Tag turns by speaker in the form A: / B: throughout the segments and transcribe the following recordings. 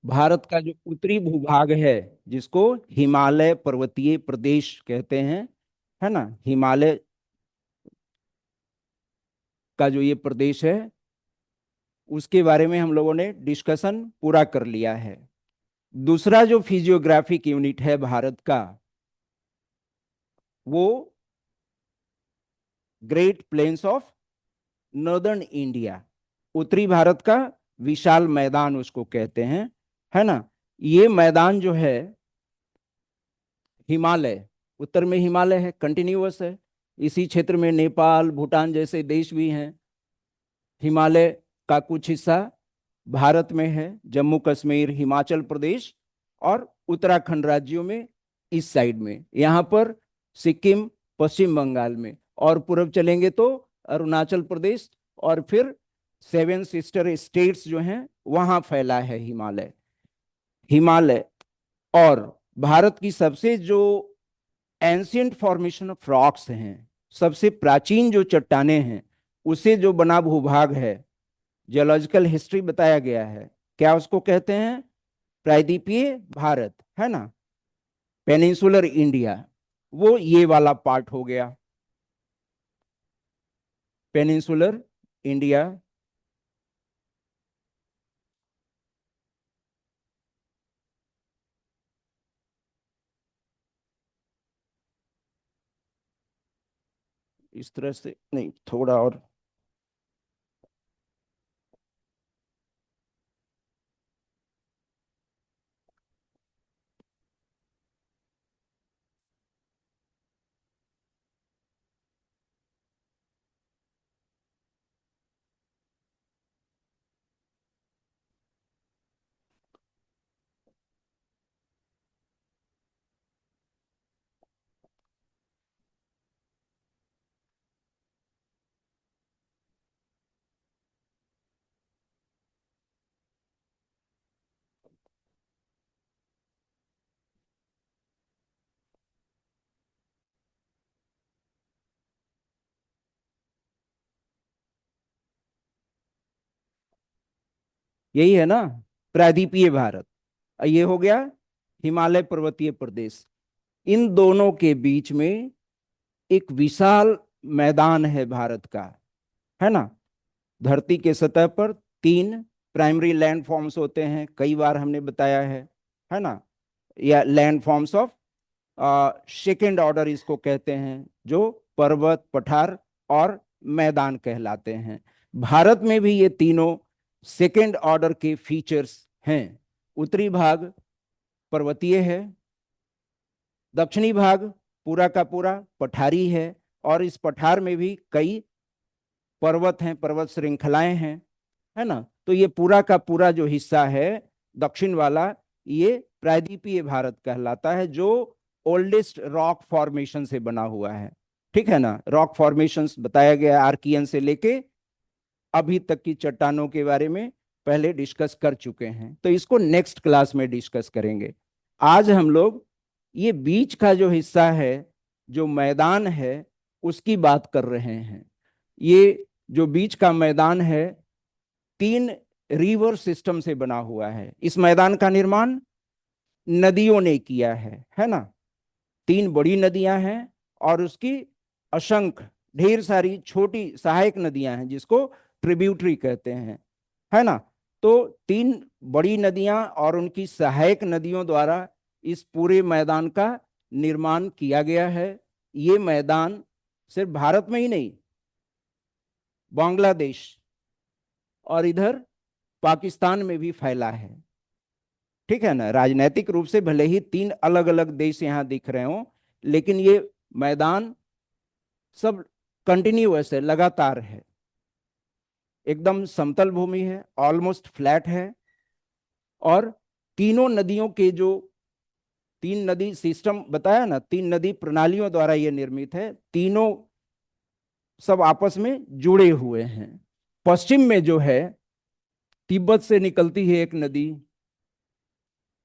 A: भारत का जो उत्तरी भूभाग है, जिसको हिमालय पर्वतीय प्रदेश कहते हैं, है ना, हिमालय का जो ये प्रदेश है, उसके बारे में हम लोगों ने डिस्कशन पूरा कर लिया है। दूसरा जो फिजियोग्राफिक यूनिट है भारत का, वो great plains of northern India, उत्तरी भारत का विशाल मैदान उसको कहते हैं, है ना। ये मैदान जो है, हिमालय, उत्तर में हिमालय है, कंटिन्यूअस है। इसी क्षेत्र में नेपाल, भूटान जैसे देश भी हैं। हिमालय का कुछ हिस्सा भारत में है, जम्मू कश्मीर, हिमाचल प्रदेश और उत्तराखंड राज्यों में, इस साइड में, यहाँ पर सिक्किम, पश्चिम बंगाल में, और पूर्व चलेंगे तो अरुणाचल प्रदेश, और फिर सेवन सिस्टर स्टेट्स जो हैं वहां फैला है हिमालय। हिमालय और भारत की सबसे जो एंशियंट फॉर्मेशन ऑफ रॉक्स हैं, सबसे प्राचीन जो चट्टाने हैं, उसे जो बना भूभाग है, जियोलॉजिकल हिस्ट्री बताया गया है, क्या उसको कहते हैं? प्रायद्वीपीय भारत, है ना, पेनिनसुलर इंडिया। वो ये वाला पार्ट हो गया, पेनिनसुलर इंडिया। इस तरह से नहीं, थोड़ा और। यही है ना, प्रायद्वीपीय भारत। ये हो गया हिमालय पर्वतीय प्रदेश। इन दोनों के बीच में एक विशाल मैदान है भारत का, है ना। धरती के सतह पर तीन प्राइमरी लैंड फॉर्म्स होते हैं, कई बार हमने बताया है ना। या land forms of second order इसको कहते हैं, जो पर्वत, पठार और मैदान कहलाते हैं। भारत में भी ये तीनों सेकेंड ऑर्डर के फीचर्स हैं। उत्तरी भाग पर्वतीय है, दक्षिणी भाग पूरा का पूरा पठारी है, और इस पठार में भी कई पर्वत हैं, पर्वत श्रृंखलाएं हैं, है ना। तो ये पूरा का पूरा जो हिस्सा है, दक्षिण वाला, ये प्रायद्वीपीय भारत कहलाता है, जो ओल्डेस्ट रॉक फॉर्मेशन से बना हुआ है। ठीक है ना, रॉक फॉर्मेशंस बताया गया आर्कियन से लेके अभी तक की चट्टानों के बारे में पहले डिस्कस कर चुके हैं, तो इसको नेक्स्ट क्लास में डिस्कस करेंगे। आज हम लोग ये बीच का जो हिस्सा है, जो मैदान है, उसकी बात कर रहे हैं। ये जो बीच का मैदान है, तीन रिवर सिस्टम से बना हुआ है। इस मैदान का निर्माण नदियों ने किया है ना। तीन बड़ी नदियां हैं, और उसकी असंख्य ढेर सारी छोटी सहायक नदियां हैं, जिसको ट्रिब्यूटरी कहते हैं, है ना। तो तीन बड़ी नदियां और उनकी सहायक नदियों द्वारा इस पूरे मैदान का निर्माण किया गया है। ये मैदान सिर्फ भारत में ही नहीं, बांग्लादेश और इधर पाकिस्तान में भी फैला है। ठीक है ना, राजनीतिक रूप से भले ही तीन अलग अलग देश यहां दिख रहे हो, लेकिन ये मैदान सब कंटिन्यूअस है, लगातार है, एकदम समतल भूमि है, ऑलमोस्ट फ्लैट है। और तीनों नदियों के जो तीन नदी सिस्टम बताया ना, तीन नदी प्रणालियों द्वारा ये निर्मित है, तीनों सब आपस में जुड़े हुए हैं। पश्चिम में जो है, तिब्बत से निकलती है एक नदी,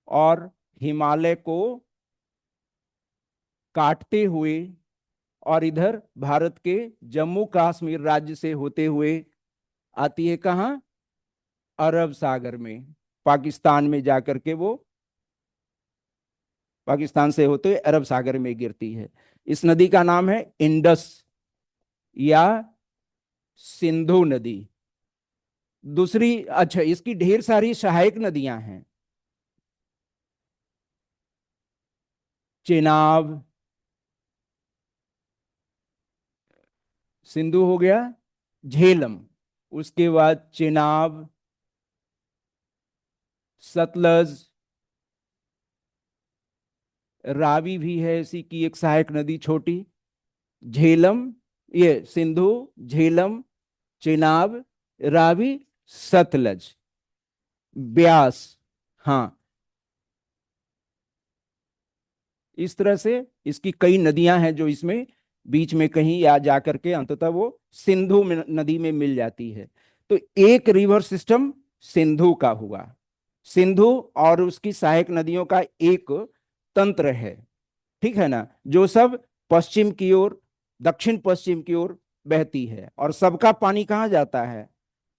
A: और हिमालय को काटते हुए, और इधर भारत के जम्मू कश्मीर राज्य से होते हुए आती है कहाँ? अरब सागर में। पाकिस्तान में जाकर के वो पाकिस्तान से होते हुए अरब सागर में गिरती है। इस नदी का नाम है इंडस या सिंधु नदी। दूसरी, अच्छा, इसकी ढेर सारी सहायक नदियां हैं। चेनाब, सिंधु हो गया, झेलम, उसके बाद चेनाब, सतलज, रावी भी है इसी की एक सहायक नदी छोटी। झेलम, ये सिंधु, झेलम, चेनाब, रावी, सतलज, ब्यास। हाँ, इस तरह से इसकी कई नदियां हैं जो इसमें बीच में कहीं या जाकर के अंततः वो सिंधु नदी में मिल जाती है। तो एक रिवर सिस्टम सिंधु का हुआ। सिंधु और उसकी सहायक नदियों का एक तंत्र है, ठीक है ना, जो सब पश्चिम की ओर, दक्षिण पश्चिम की ओर बहती है, और सबका पानी कहाँ जाता है?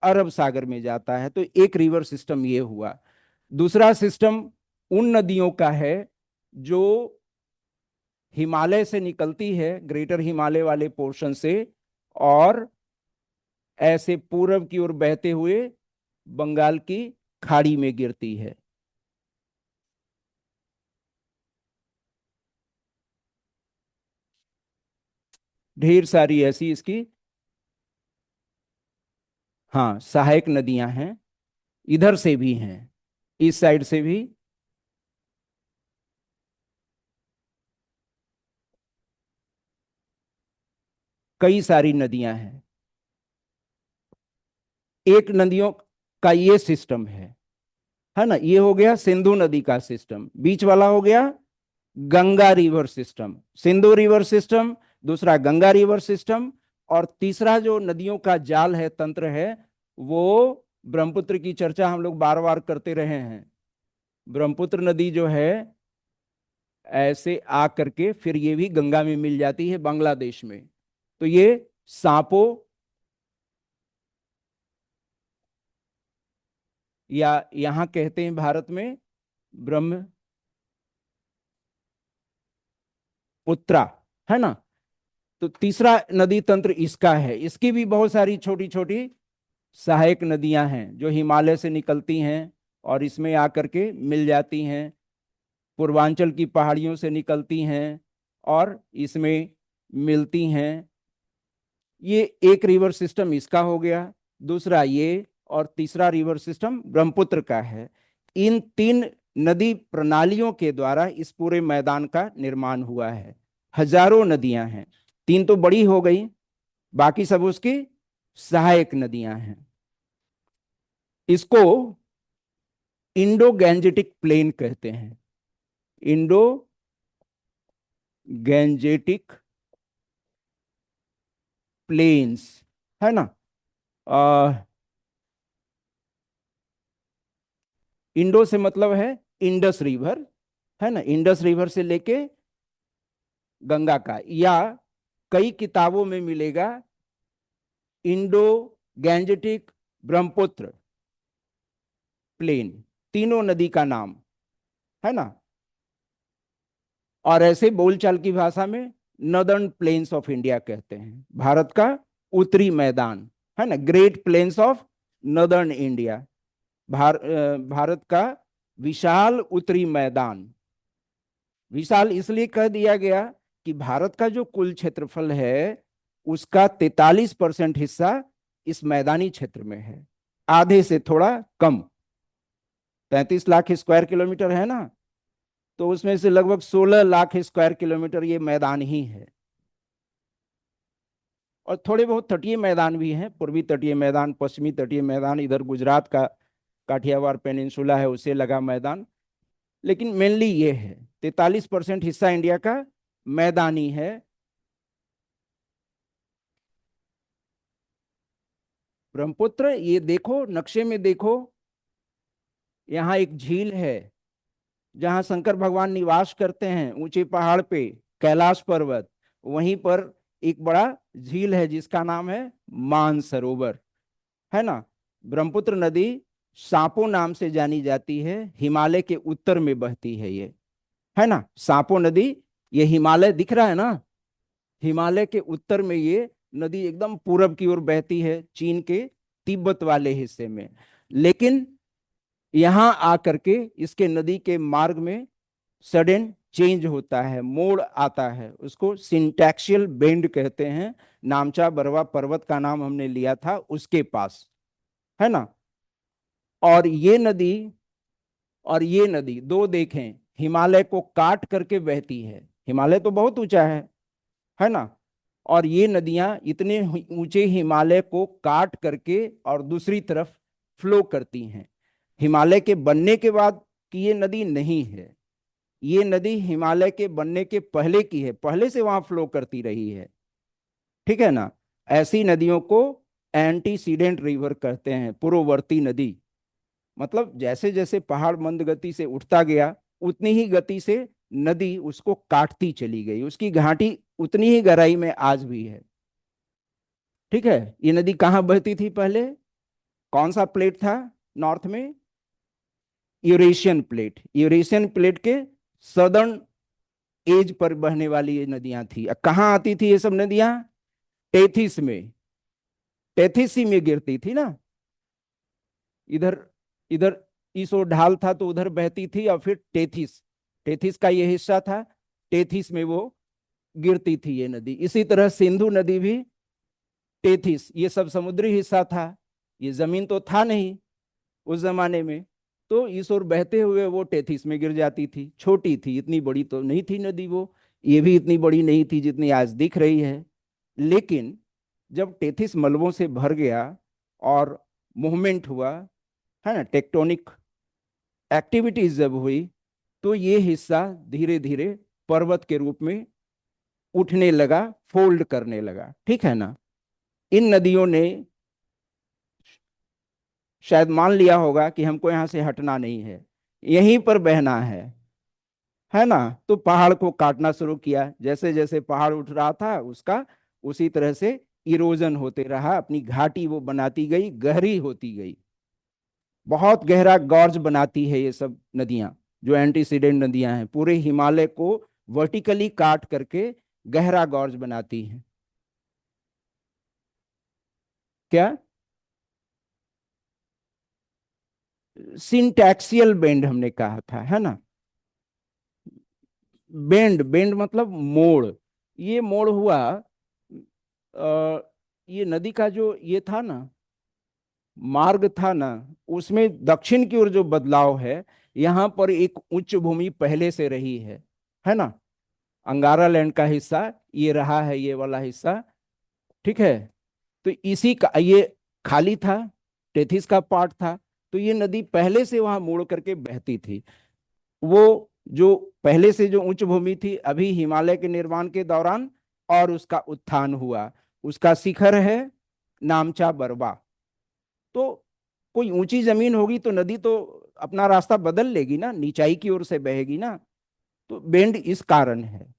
A: अरब सागर में जाता है। तो एक रिवर सिस्टम ये हुआ। दूसरा सिस्टम उन नदियों का है जो हिमालय से निकलती है, ग्रेटर हिमालय वाले पोर्शन से, और ऐसे पूरब की ओर बहते हुए बंगाल की खाड़ी में गिरती है। ढेर सारी ऐसी इसकी, हाँ, सहायक नदियां हैं। इधर से भी हैं, इस साइड से भी कई सारी नदियां हैं। एक नदियों का ये सिस्टम है ना। ये हो गया सिंधु नदी का सिस्टम। बीच वाला हो गया Ganga river system. Sindhu river system, दूसरा गंगा रिवर सिस्टम, और तीसरा जो नदियों का जाल है, तंत्र है, वो ब्रह्मपुत्र की चर्चा हम लोग बार बार करते रहे हैं। ब्रह्मपुत्र नदी जो है ऐसे आ करके फिर ये भी गंगा में मिल जाती है बांग्लादेश में। तो ये सांपो, या यहां कहते हैं भारत में ब्रह्मपुत्रा, है ना। तो तीसरा नदी तंत्र इसका है। इसकी भी बहुत सारी छोटी छोटी सहायक नदियां हैं जो हिमालय से निकलती हैं और इसमें आकर के मिल जाती हैं, पूर्वांचल की पहाड़ियों से निकलती हैं और इसमें मिलती हैं। ये एक रिवर सिस्टम इसका हो गया, दूसरा ये, और तीसरा रिवर सिस्टम ब्रह्मपुत्र का है। इन तीन नदी प्रणालियों के द्वारा इस पूरे मैदान का निर्माण हुआ है। हजारों नदियां हैं, तीन तो बड़ी हो गई, बाकी सब उसकी सहायक नदियां हैं। इसको इंडो गैंजेटिक प्लेन कहते हैं। इंडो गैंजेटिक प्लेन्स, है ना। इंडो से मतलब है इंडस रिवर, है ना, इंडस रिवर से लेके गंगा का, या कई किताबों में मिलेगा इंडो गैंजेटिक ब्रह्मपुत्र प्लेन, तीनों नदी का नाम, है ना। और ऐसे बोलचाल की भाषा में नदर्न प्लेन्स ऑफ इंडिया कहते हैं, भारत का उत्तरी मैदान, है ना, great plains of northern India, Bharat का विशाल उत्तरी मैदान। विशाल इसलिए कह दिया गया कि भारत का जो कुल क्षेत्रफल है उसका 43% हिस्सा इस मैदानी क्षेत्र में है, आधे से थोड़ा कम। 35 लाख स्क्वायर किलोमीटर है ना, तो उसमें से लगभग 16 लाख स्क्वायर किलोमीटर ये मैदान ही है। और थोड़े बहुत तटीय मैदान भी हैं, पूर्वी तटीय मैदान, पश्चिमी तटीय मैदान, इधर गुजरात का काठियावाड़ पेनिनसुला है उसे लगा मैदान, लेकिन मेनली ये है। 43% हिस्सा इंडिया का मैदानी है। ब्रह्मपुत्र, ये देखो नक्शे में देखो, यहाँ एक झील है जहां शंकर भगवान निवास करते हैं, ऊंचे पहाड़ पे, कैलाश पर्वत, वहीं पर एक बड़ा झील है जिसका नाम है मानसरोवर, है ना। ब्रह्मपुत्र नदी सांपो नाम से जानी जाती है, हिमालय के उत्तर में बहती है ये, है ना। सांपो नदी, ये हिमालय दिख रहा है ना, हिमालय के उत्तर में ये नदी एकदम पूरब की ओर बहती है, चीन के तिब्बत वाले हिस्से में। लेकिन यहां आकर के इसके नदी के मार्ग में सडन चेंज होता है, मोड़ आता है, उसको सिंटैक्सियल बेंड कहते हैं। नामचा बरवा पर्वत का नाम हमने लिया था उसके पास, है ना। और ये नदी दो देखें, हिमालय को काट करके बहती है। हिमालय तो बहुत ऊंचा है ना। और ये नदियां इतने ऊंचे हिमालय को काट करके और दूसरी तरफ फ्लो करती हैं। हिमालय के बनने के बाद की ये नदी नहीं है, ये नदी हिमालय के बनने के पहले की है, पहले से वहां फ्लो करती रही है, ठीक है ना। ऐसी नदियों को एंटीसीडेंट रिवर कहते हैं, पूर्ववर्ती नदी। मतलब जैसे जैसे पहाड़ मंद गति से उठता गया, उतनी ही गति से नदी उसको काटती चली गई, उसकी घाटी उतनी ही गहराई में आज भी है, ठीक है। ये नदी कहाँ बहती थी पहले, कौन सा प्लेट था नॉर्थ में, यूरेशियन प्लेट, यूरेशियन प्लेट के सदर्न एज पर बहने वाली ये नदियां थी। कहाँ आती थी ये सब नदियां, टेथिस में, टेथिस ही में गिरती थी ना। इधर इधर इस ओर ढाल था तो उधर बहती थी, और फिर टेथिस, टेथिस का ये हिस्सा था, टेथिस में वो गिरती थी ये नदी। इसी तरह सिंधु नदी भी टेथिस, ये सब समुद्री हिस्सा था, ये जमीन तो था नहीं उस जमाने में, तो इस ओर बहते हुए वो टेथिस में गिर जाती थी। छोटी थी, इतनी बड़ी तो नहीं थी नदी वो, ये भी इतनी बड़ी नहीं थी जितनी आज दिख रही है। लेकिन जब टेथिस मलबों से भर गया और मूवमेंट हुआ, है ना, टेक्टोनिक एक्टिविटीज जब हुई, तो ये हिस्सा धीरे धीरे पर्वत के रूप में उठने लगा, फोल्ड करने लगा, ठीक है ना। इन नदियों ने शायद मान लिया होगा कि हमको यहां से हटना नहीं है, यहीं पर बहना है ना। तो पहाड़ को काटना शुरू किया, जैसे जैसे पहाड़ उठ रहा था उसका उसी तरह से इरोजन होते रहा, अपनी घाटी वो बनाती गई, गहरी होती गई, बहुत गहरा गॉर्ज बनाती है ये सब नदियां। जो एंटीसीडेंट नदियां हैं पूरे हिमालय को वर्टिकली काट करके गहरा गॉर्ज बनाती हैं। क्या, सिंटैक्सियल बेंड हमने कहा था, है ना। बेंड, बेंड मतलब मोड़, ये मोड़ हुआ, ये नदी का जो ये था ना, मार्ग था ना, उसमें दक्षिण की ओर जो बदलाव है, यहां पर एक उच्च भूमि पहले से रही है ना। अंगारा लैंड का हिस्सा ये रहा है, ये वाला हिस्सा, ठीक है। तो इसी का ये खाली था, टेथिस का पार्ट था, तो ये नदी पहले से वहां मुड़ करके बहती थी। वो जो पहले से जो उच्च भूमि थी, अभी हिमालय के निर्माण के दौरान और उसका उत्थान हुआ, उसका शिखर है नामचा बरवा। तो कोई ऊंची जमीन होगी तो नदी तो अपना रास्ता बदल लेगी ना, निचाई की ओर से बहेगी ना। तो बेंड इस कारण है,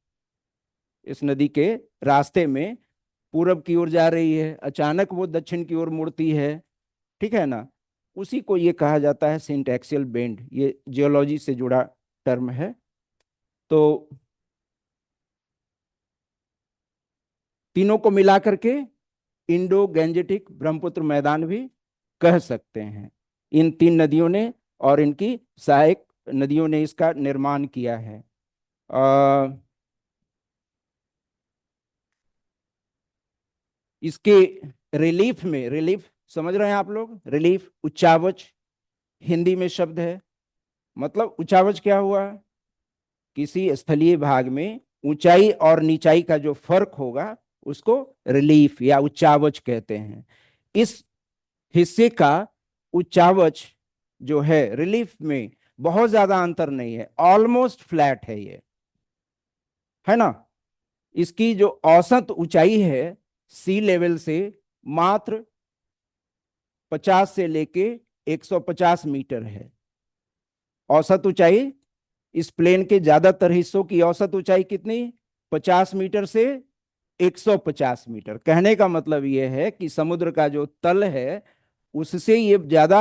A: इस नदी के रास्ते में पूरब की ओर जा रही है, अचानक वो दक्षिण की ओर मुड़ती है, ठीक है ना। उसी को ये कहा जाता है सिंटैक्सियल बेंड, ये जियोलॉजी से जुड़ा टर्म है। तो तीनों को मिला करके इंडो गैंजेटिक ब्रह्मपुत्र मैदान भी कह सकते हैं, इन तीन नदियों ने और इनकी सहायक नदियों ने इसका निर्माण किया है। आ, इसके रिलीफ में, रिलीफ समझ रहे हैं आप लोग, रिलीफ उच्चावच हिंदी में शब्द है। मतलब उच्चावच क्या हुआ, किसी स्थलीय भाग में ऊंचाई और नीचाई का जो फर्क होगा उसको रिलीफ या उच्चावच कहते हैं। इस हिस्से का उच्चावच जो है रिलीफ में बहुत ज्यादा अंतर नहीं है, ऑलमोस्ट फ्लैट है ये, है ना। इसकी जो औसत ऊंचाई है सी लेवल से मात्र 50 से लेके 150 मीटर है, औसत ऊंचाई। इस प्लेन के ज्यादातर हिस्सों की औसत ऊंचाई कितनी, 50 मीटर से 150 मीटर। कहने का मतलब यह है कि समुद्र का जो तल है उससे ये ज्यादा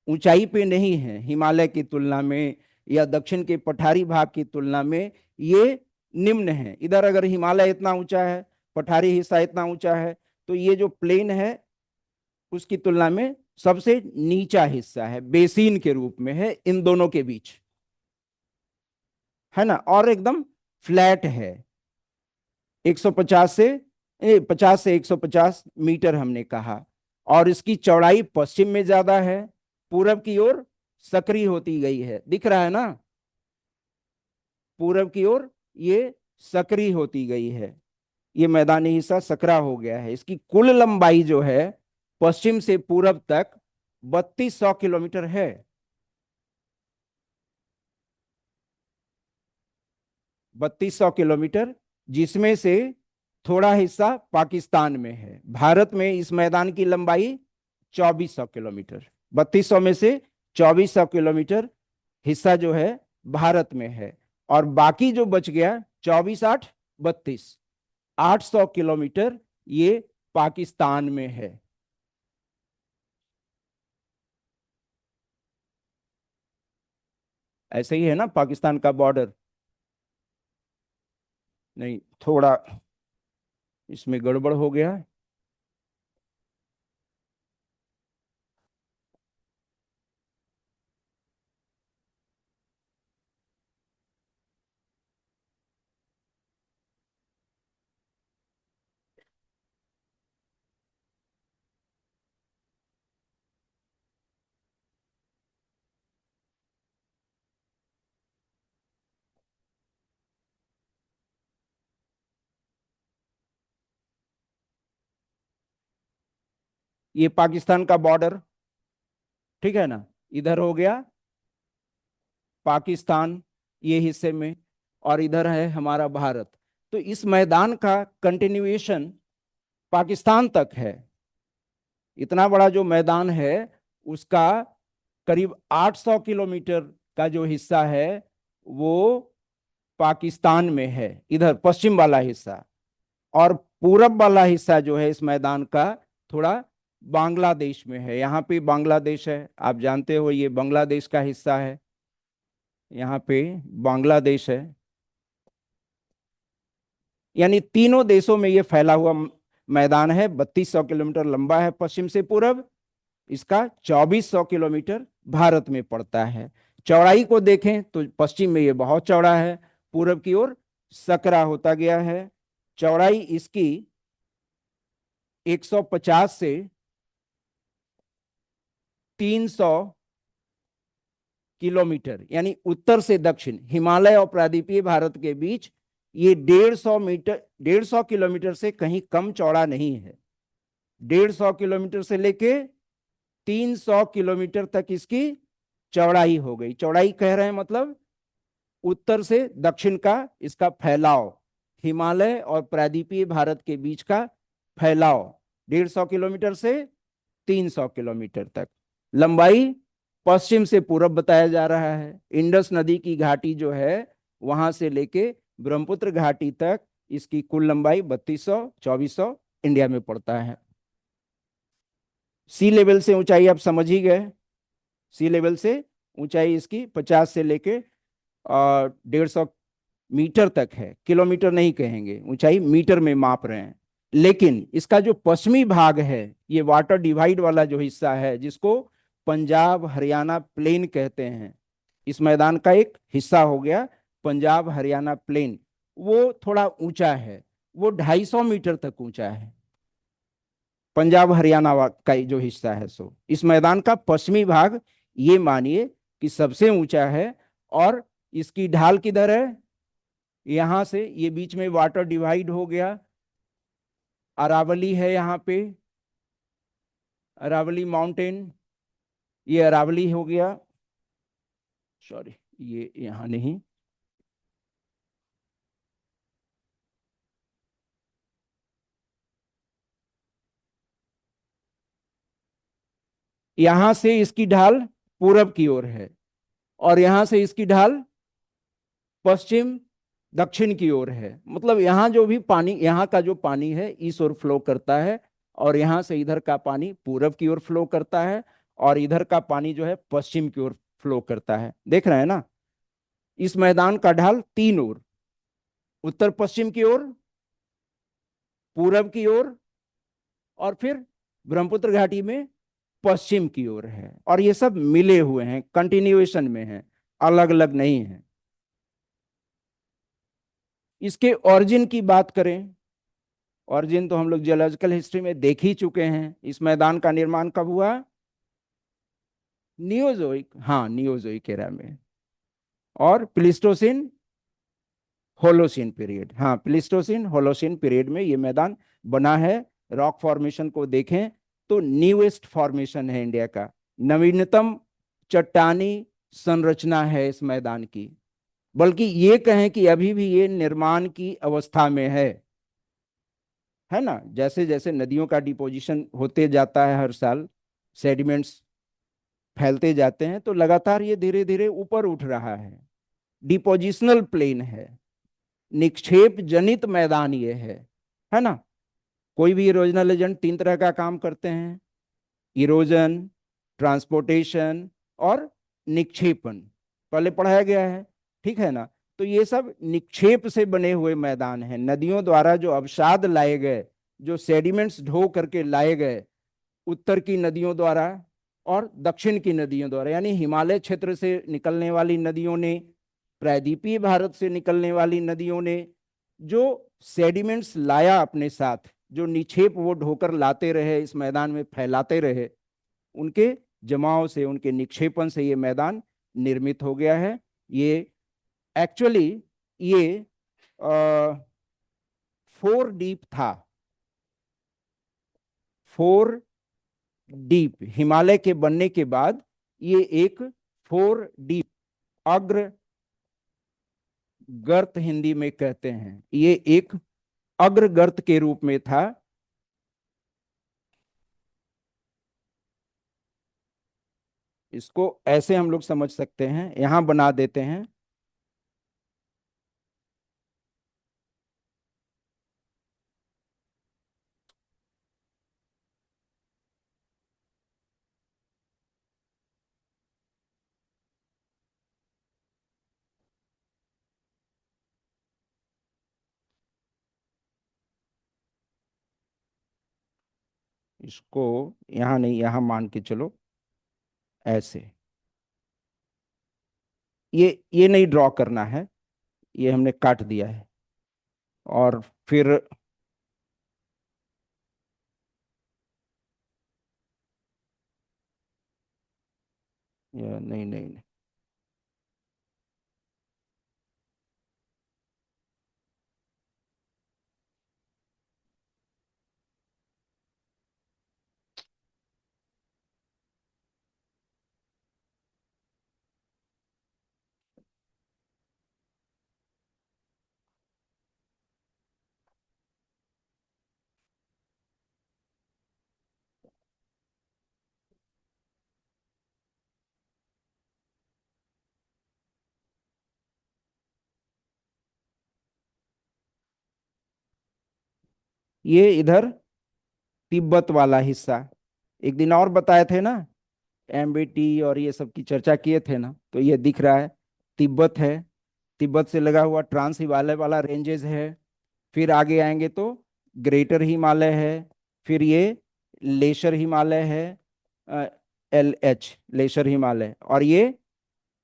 A: ऊंचाई पे नहीं है हिमालय की तुलना में या दक्षिण के पठारी भाग की तुलना में, ये निम्न है। इधर अगर हिमालय इतना ऊंचा है, पठारी हिस्सा इतना ऊंचा है, तो ये जो प्लेन है उसकी तुलना में सबसे नीचा हिस्सा है, बेसिन के रूप में है इन दोनों के बीच, है ना। और एकदम फ्लैट है, 150 से 50 से 150 मीटर हमने कहा। और इसकी चौड़ाई पश्चिम में ज्यादा है, पूरब की ओर सक्रिय होती गई है, दिख रहा है ना, पूरब की ओर ये सक्रिय होती गई है, ये मैदानी हिस्सा सकरा हो गया है। इसकी कुल लंबाई जो है पश्चिम से पूरब तक 3200 किलोमीटर है। 3200 किलोमीटर, जिसमें से थोड़ा हिस्सा पाकिस्तान में है। भारत में इस मैदान की लंबाई 2400 किलोमीटर, 3200 में से 2400 किलोमीटर हिस्सा जो है भारत में है। और बाकी जो बच गया 24 8 32, 800 किलोमीटर ये पाकिस्तान में है। ऐसे ही है ना पाकिस्तान का बॉर्डर? नहीं, थोड़ा इसमें गड़बड़ हो गया। ये पाकिस्तान का बॉर्डर, ठीक है ना, इधर हो गया पाकिस्तान ये हिस्से में, और इधर है हमारा भारत। तो इस मैदान का कंटिन्यूएशन पाकिस्तान तक है। इतना बड़ा जो मैदान है उसका करीब 800 किलोमीटर का जो हिस्सा है वो पाकिस्तान में है, इधर पश्चिम वाला हिस्सा। और पूरब वाला हिस्सा जो है इस मैदान का थोड़ा बांग्लादेश में है। यहाँ पे बांग्लादेश है, आप जानते हो ये बांग्लादेश का हिस्सा है, यहाँ पे बांग्लादेश है। यानी तीनों देशों में ये फैला हुआ मैदान है। 3200 किलोमीटर लंबा है पश्चिम से पूरब, इसका 2400 किलोमीटर भारत में पड़ता है। चौड़ाई को देखें तो पश्चिम में ये बहुत चौड़ा है, पूरब की ओर सकरा होता गया है। चौड़ाई इसकी 150 से 300 किलोमीटर, यानी उत्तर से दक्षिण हिमालय और प्रायद्वीपीय भारत के बीच ये 150 मीटर, 150 किलोमीटर से कहीं कम चौड़ा नहीं है। 150 किलोमीटर से लेके 300 किलोमीटर तक इसकी चौड़ाई हो गई। चौड़ाई कह रहे हैं मतलब उत्तर से दक्षिण का इसका फैलाव, हिमालय और प्रायद्वीपीय भारत के बीच का फैलाव 150 किलोमीटर से 300 किलोमीटर तक। लंबाई पश्चिम से पूरब बताया जा रहा है। इंडस नदी की घाटी जो है वहां से लेके ब्रह्मपुत्र घाटी तक इसकी कुल लंबाई 3200 2400 इंडिया में पड़ता है। सी लेवल से ऊंचाई आप समझ ही गए, सी लेवल से ऊंचाई इसकी 50 से लेके 150 मीटर तक है। किलोमीटर नहीं कहेंगे, ऊंचाई मीटर में माप रहे हैं। लेकिन इसका जो पश्चिमी भाग है, ये वाटर डिवाइड वाला जो हिस्सा है जिसको पंजाब हरियाणा प्लेन कहते हैं, इस मैदान का एक हिस्सा हो गया पंजाब हरियाणा प्लेन, वो थोड़ा ऊंचा है, वो 250 मीटर तक ऊंचा है। पंजाब हरियाणा का जो हिस्सा है, सो इस मैदान का पश्चिमी भाग ये मानिए कि सबसे ऊंचा है। और इसकी ढाल किधर है? यहां से ये बीच में वाटर डिवाइड हो गया, अरावली है यहाँ पे, अरावली माउंटेन, ये अरावली हो गया। सॉरी, ये यहां नहीं, यहां से इसकी ढाल पूरब की ओर है, और यहां से इसकी ढाल पश्चिम दक्षिण की ओर है। मतलब यहाँ जो भी पानी, यहाँ का जो पानी है इस ओर फ्लो करता है, और यहाँ से इधर का पानी पूरब की ओर फ्लो करता है। और इधर का पानी जो है पश्चिम की ओर फ्लो करता है। देख रहे हैं ना, इस मैदान का ढाल तीन ओर, उत्तर पश्चिम की ओर, पूरब की ओर, और फिर ब्रह्मपुत्र घाटी में पश्चिम की ओर है। और ये सब मिले हुए हैं, कंटिन्यूएशन में है, अलग अलग नहीं है। इसके ओरिजिन की बात करें, ओरिजिन तो हम लोग जियोलॉजिकल हिस्ट्री में देख ही चुके हैं। इस मैदान का निर्माण कब हुआ? नियोजोइक, हाँ नियोजोइक एरा में। और प्लिस्टोसिन होलोसिन पीरियड, हाँ प्लिस्टोसिन होलोसिन पीरियड में ये मैदान बना है। रॉक फॉर्मेशन को देखें तो न्यूएस्ट फॉर्मेशन है इंडिया का, नवीनतम चट्टानी संरचना है इस मैदान की। बल्कि ये कहें कि अभी भी ये निर्माण की अवस्था में है ना। जैसे जैसे नदियों का डिपोजिशन होते जाता है हर साल, सेडिमेंट्स फैलते जाते हैं, तो लगातार ये धीरे धीरे ऊपर उठ रहा है। डिपोजिशनल प्लेन है, निक्षेप जनित मैदान ये है ना। कोई भी इरोजनल एजेंट तीन तरह का काम करते हैं: इरोजन, ट्रांसपोर्टेशन और निक्षेपण। पहले पढ़ाया गया है, ठीक है ना। तो ये सब निक्षेप से बने हुए मैदान हैं। नदियों द्वारा जो अवसाद लाए गए, जो सेडिमेंट्स ढो करके लाए गए उत्तर की नदियों द्वारा और दक्षिण की नदियों द्वारा, यानी हिमालय क्षेत्र से निकलने वाली नदियों ने, प्रायद्वीपीय भारत से निकलने वाली नदियों ने जो सेडिमेंट्स लाया अपने साथ, जो निक्षेप वो ढोकर लाते रहे, इस मैदान में फैलाते रहे, उनके जमाव से, उनके निक्षेपण से ये मैदान निर्मित हो गया है। ये एक्चुअली ये फोर डीप था। फोर डीप हिमालय के बनने के बाद ये एक फोर डीप अग्र गर्त हिंदी में कहते हैं, ये एक अग्र गर्त के रूप में था। इसको ऐसे हम लोग समझ सकते हैं, यहां बना देते हैं। इसको यहां नहीं, यहां मान के चलो ऐसे। ये नहीं ड्रॉ करना है, ये हमने काट दिया है। और फिर ये नहीं नहीं नहीं, ये इधर तिब्बत वाला हिस्सा। एक दिन और बताए थे ना, एमबीटी और ये सब की चर्चा किए थे ना, तो ये दिख रहा है तिब्बत है। तिब्बत से लगा हुआ ट्रांस हिमालय वाला रेंजेस है। फिर आगे आएंगे तो ग्रेटर हिमालय है। फिर ये लेशर हिमालय है, LH लेशर हिमालय। और ये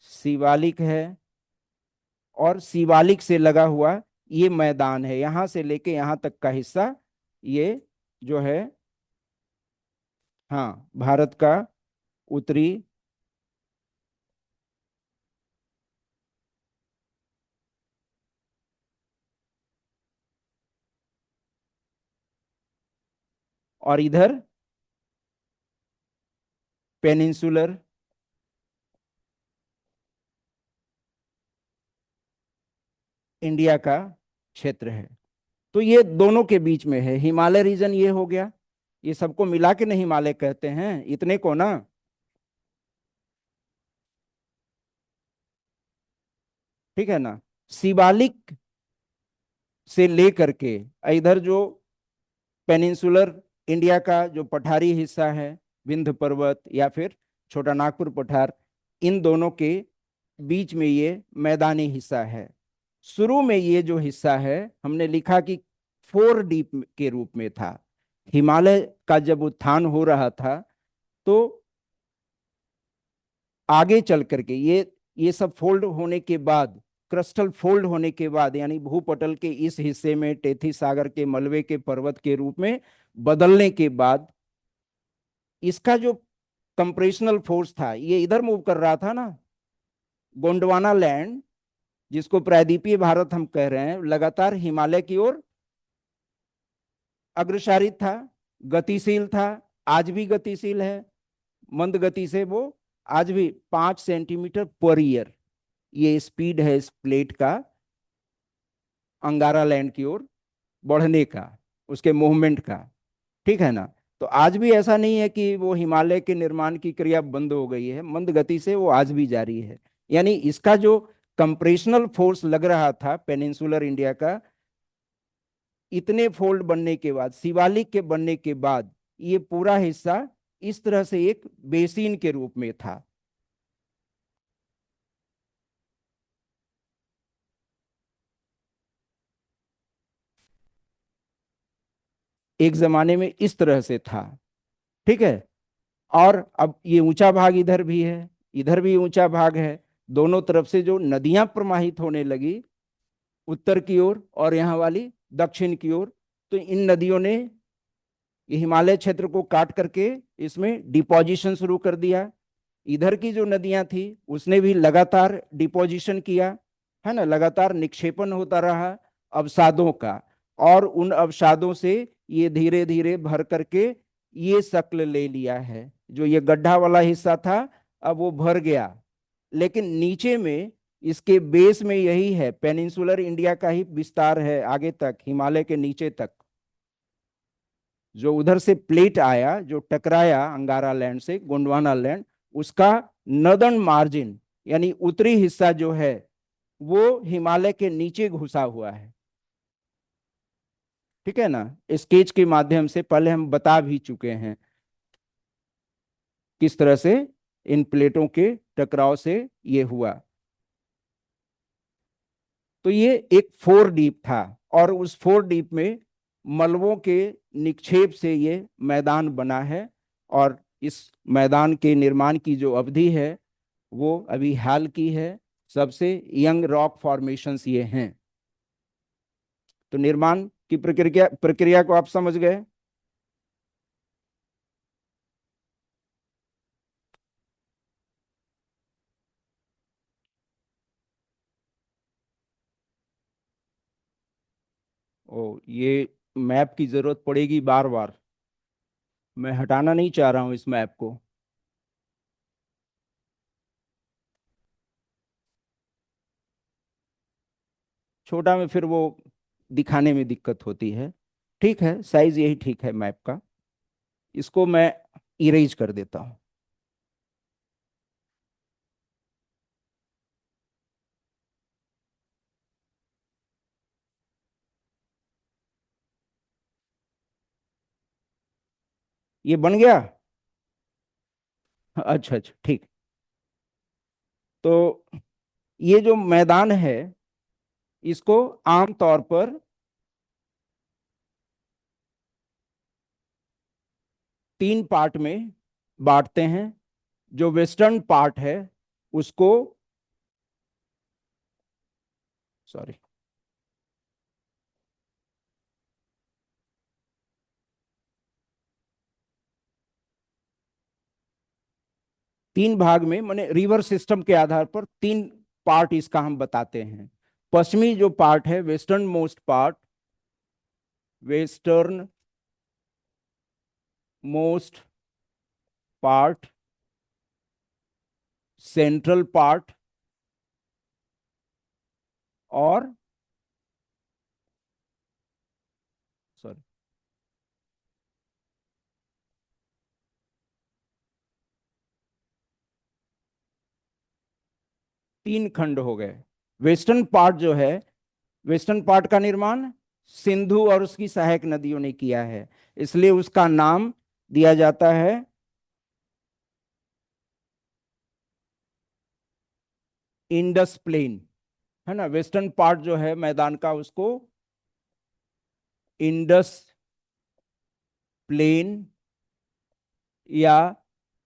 A: शिवालिक है, और शिवालिक से लगा हुआ ये मैदान है। यहां से लेके यहां तक का हिस्सा ये जो है, हाँ भारत का उत्तरी और इधर पेनिनसुलर इंडिया का क्षेत्र है। तो ये दोनों के बीच में है हिमालय रीजन, ये हो गया। ये सबको मिला के नहीं हिमालय कहते हैं, इतने को ना। ठीक है ना। शिवालिक से लेकर के इधर जो पेनिनसुलर इंडिया का जो पठारी हिस्सा है, विंध्य पर्वत या फिर छोटा नागपुर पठार, इन दोनों के बीच में ये मैदानी हिस्सा है। शुरू में ये जो हिस्सा है हमने लिखा कि 4 डीप के रूप में था। हिमालय का जब उत्थान हो रहा था तो आगे चल करके ये सब फोल्ड होने के बाद, क्रिस्टल फोल्ड होने के बाद, यानी भूपटल के इस हिस्से में टेथी सागर के मलबे के पर्वत के रूप में बदलने के बाद, इसका जो कंप्रेशनल फोर्स था ये इधर मूव कर रहा था ना। गोंडवाना लैंड, जिसको प्रायद्वीपीय भारत हम कह रहे हैं, लगातार हिमालय की ओर अग्रसारित था, गतिशील था, आज भी गतिशील है। मंद गति से वो आज भी 5 सेंटीमीटर पर ईयर ये स्पीड है इस प्लेट का अंगारा लैंड की ओर बढ़ने का, उसके मूवमेंट का। ठीक है ना। तो आज भी ऐसा नहीं है कि वो हिमालय के निर्माण की क्रिया बंद हो गई है, मंद गति से वो आज भी जारी है। यानी इसका जो कंप्रेशनल फोर्स लग रहा था पेनिनसुलर इंडिया का, इतने फोल्ड बनने के बाद, शिवालिक के बनने के बाद, ये पूरा हिस्सा इस तरह से एक बेसिन के रूप में था। एक जमाने में इस तरह से था। ठीक है। और अब ये ऊंचा भाग इधर भी है, इधर भी ऊंचा भाग है। दोनों तरफ से जो नदियां प्रवाहित होने लगी, उत्तर की ओर और यहाँ वाली दक्षिण की ओर, तो इन नदियों ने ये हिमालय क्षेत्र को काट करके इसमें डिपोजिशन शुरू कर दिया। इधर की जो नदियां थी उसने भी लगातार डिपोजिशन किया, है ना, लगातार निक्षेपण होता रहा अवसादों का। और उन अवसादों से ये धीरे धीरे भर करके ये शक्ल ले लिया है। जो ये गड्ढा वाला हिस्सा था अब वो भर गया, लेकिन नीचे में इसके बेस में यही है, पेनिनसुलर इंडिया का ही विस्तार है आगे तक, हिमालय के नीचे तक। जो उधर से प्लेट आया, जो टकराया अंगारा लैंड से, गोंडवाना लैंड, उसका नदर्न मार्जिन यानी उत्तरी हिस्सा जो है वो हिमालय के नीचे घुसा हुआ है। ठीक है ना। स्केच के माध्यम से पहले हम बता भी चुके हैं किस तरह से इन प्लेटों के टकराव से ये हुआ। तो ये एक 4 डीप था, और उस 4 डीप में मलबों के निक्षेप से ये मैदान बना है। और इस मैदान के निर्माण की जो अवधि है वो अभी हाल की है। सबसे यंग रॉक फॉर्मेशंस ये हैं। तो निर्माण की प्रक्रिया प्रक्रिया को आप समझ गए। ओ, ये मैप की जरूरत पड़ेगी बार बार। मैं हटाना नहीं चाह रहा हूं इस मैप को। छोटा में फिर वो दिखाने में दिक्कत होती है। ठीक है, साइज यही ठीक है मैप का। इसको मैं इरेज कर देता हूं। ये बन गया। अच्छा अच्छा, ठीक। तो ये जो मैदान है इसको आमतौर पर 3 पार्ट में बांटते हैं। जो वेस्टर्न पार्ट है उसको, सॉरी, 3 भाग में, माने रिवर सिस्टम के आधार पर 3 पार्ट इसका हम बताते हैं। पश्चिमी जो पार्ट है, western most part, western most part, central part, और सॉरी, 3 खंड हो गए। वेस्टर्न पार्ट जो है, वेस्टर्न पार्ट का निर्माण सिंधु और उसकी सहायक नदियों ने किया है, इसलिए उसका नाम दिया जाता है इंडस प्लेन, है ना। वेस्टर्न पार्ट जो है मैदान का उसको इंडस प्लेन, या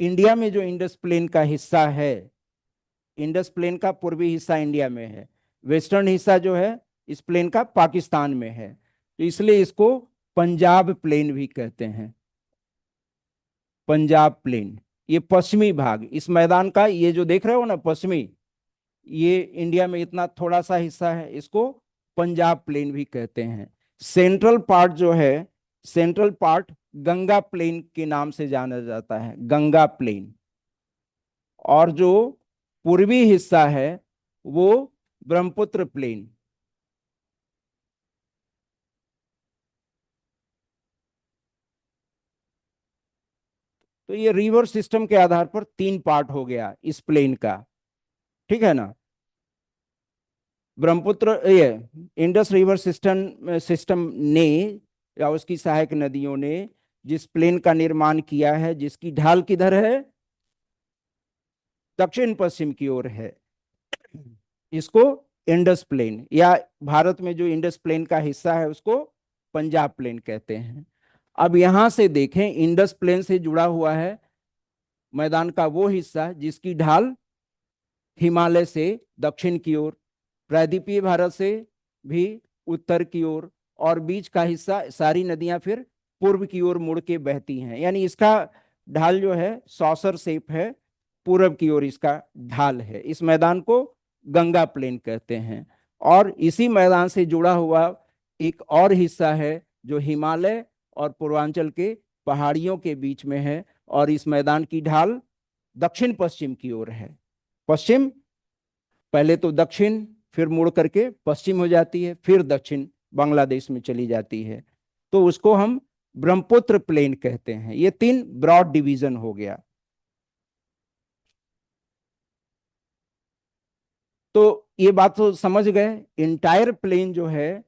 A: इंडिया में जो इंडस प्लेन का हिस्सा है, इंडस प्लेन का पूर्वी हिस्सा इंडिया में है, वेस्टर्न हिस्सा जो है इस प्लेन का पाकिस्तान में है, तो इसलिए इसको पंजाब प्लेन भी कहते हैं। पंजाब प्लेन, ये पश्चिमी भाग इस मैदान का, ये जो देख रहे हो ना पश्चिमी, ये इंडिया में इतना थोड़ा सा हिस्सा है, इसको पंजाब प्लेन भी कहते हैं। सेंट्रल पार्ट जो है, सेंट्रल पार्ट गंगा प्लेन के नाम से जाना जाता है, गंगा प्लेन। और जो पूर्वी हिस्सा है वो ब्रह्मपुत्र प्लेन। तो ये रिवर सिस्टम के आधार पर तीन पार्ट हो गया इस प्लेन का, ठीक है ना। ब्रह्मपुत्र, ये इंडस रिवर सिस्टम सिस्टम ने या उसकी सहायक नदियों ने जिस प्लेन का निर्माण किया है, जिसकी ढाल किधर है, दक्षिण पश्चिम की ओर है, इसको इंडस प्लेन, या भारत में जो इंडस प्लेन का हिस्सा है उसको पंजाब प्लेन कहते हैं। अब यहां से देखें, इंडस प्लेन से जुड़ा हुआ है मैदान का वो हिस्सा जिसकी ढाल हिमालय से दक्षिण की ओर, प्रायद्वीपीय भारत से भी उत्तर की ओर, और बीच का हिस्सा सारी नदियां फिर पूर्व की ओर मुड़ के बहती हैं, यानी इसका ढाल जो है सॉसर शेप है, पूर्व की ओर इसका ढाल है। इस मैदान को गंगा प्लेन कहते हैं। और इसी मैदान से जुड़ा हुआ एक और हिस्सा है जो हिमालय और पूर्वांचल के पहाड़ियों के बीच में है, और इस मैदान की ढाल दक्षिण पश्चिम की ओर है। पश्चिम, पहले तो दक्षिण, फिर मुड़ करके पश्चिम हो जाती है, फिर दक्षिण बांग्लादेश में चली जाती है, तो उसको हम ब्रह्मपुत्र प्लेन कहते हैं। ये तीन ब्रॉड डिवीजन हो गया। तो ये बात तो समझ गए, इंटायर प्लेन जो है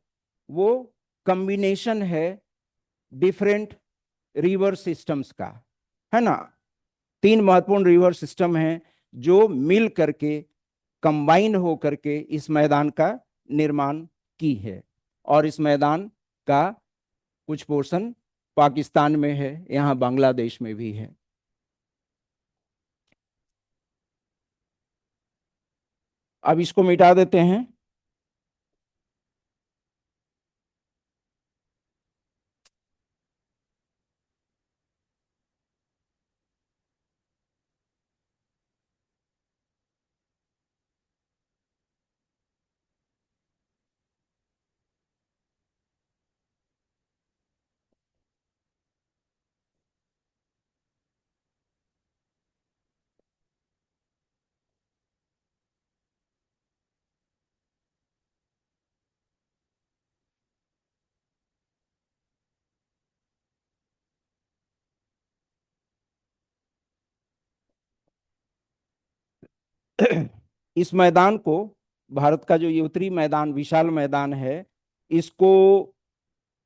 A: वो कॉम्बिनेशन है डिफरेंट रिवर सिस्टम्स का, है ना। तीन महत्वपूर्ण रिवर सिस्टम हैं जो मिल करके, कंबाइन हो करके इस मैदान का निर्माण की है। और इस मैदान का कुछ पोर्शन पाकिस्तान में है, यहाँ बांग्लादेश में भी है। अब इसको मिटा देते हैं। इस मैदान को, भारत का जो ये उत्तरी मैदान, विशाल मैदान है, इसको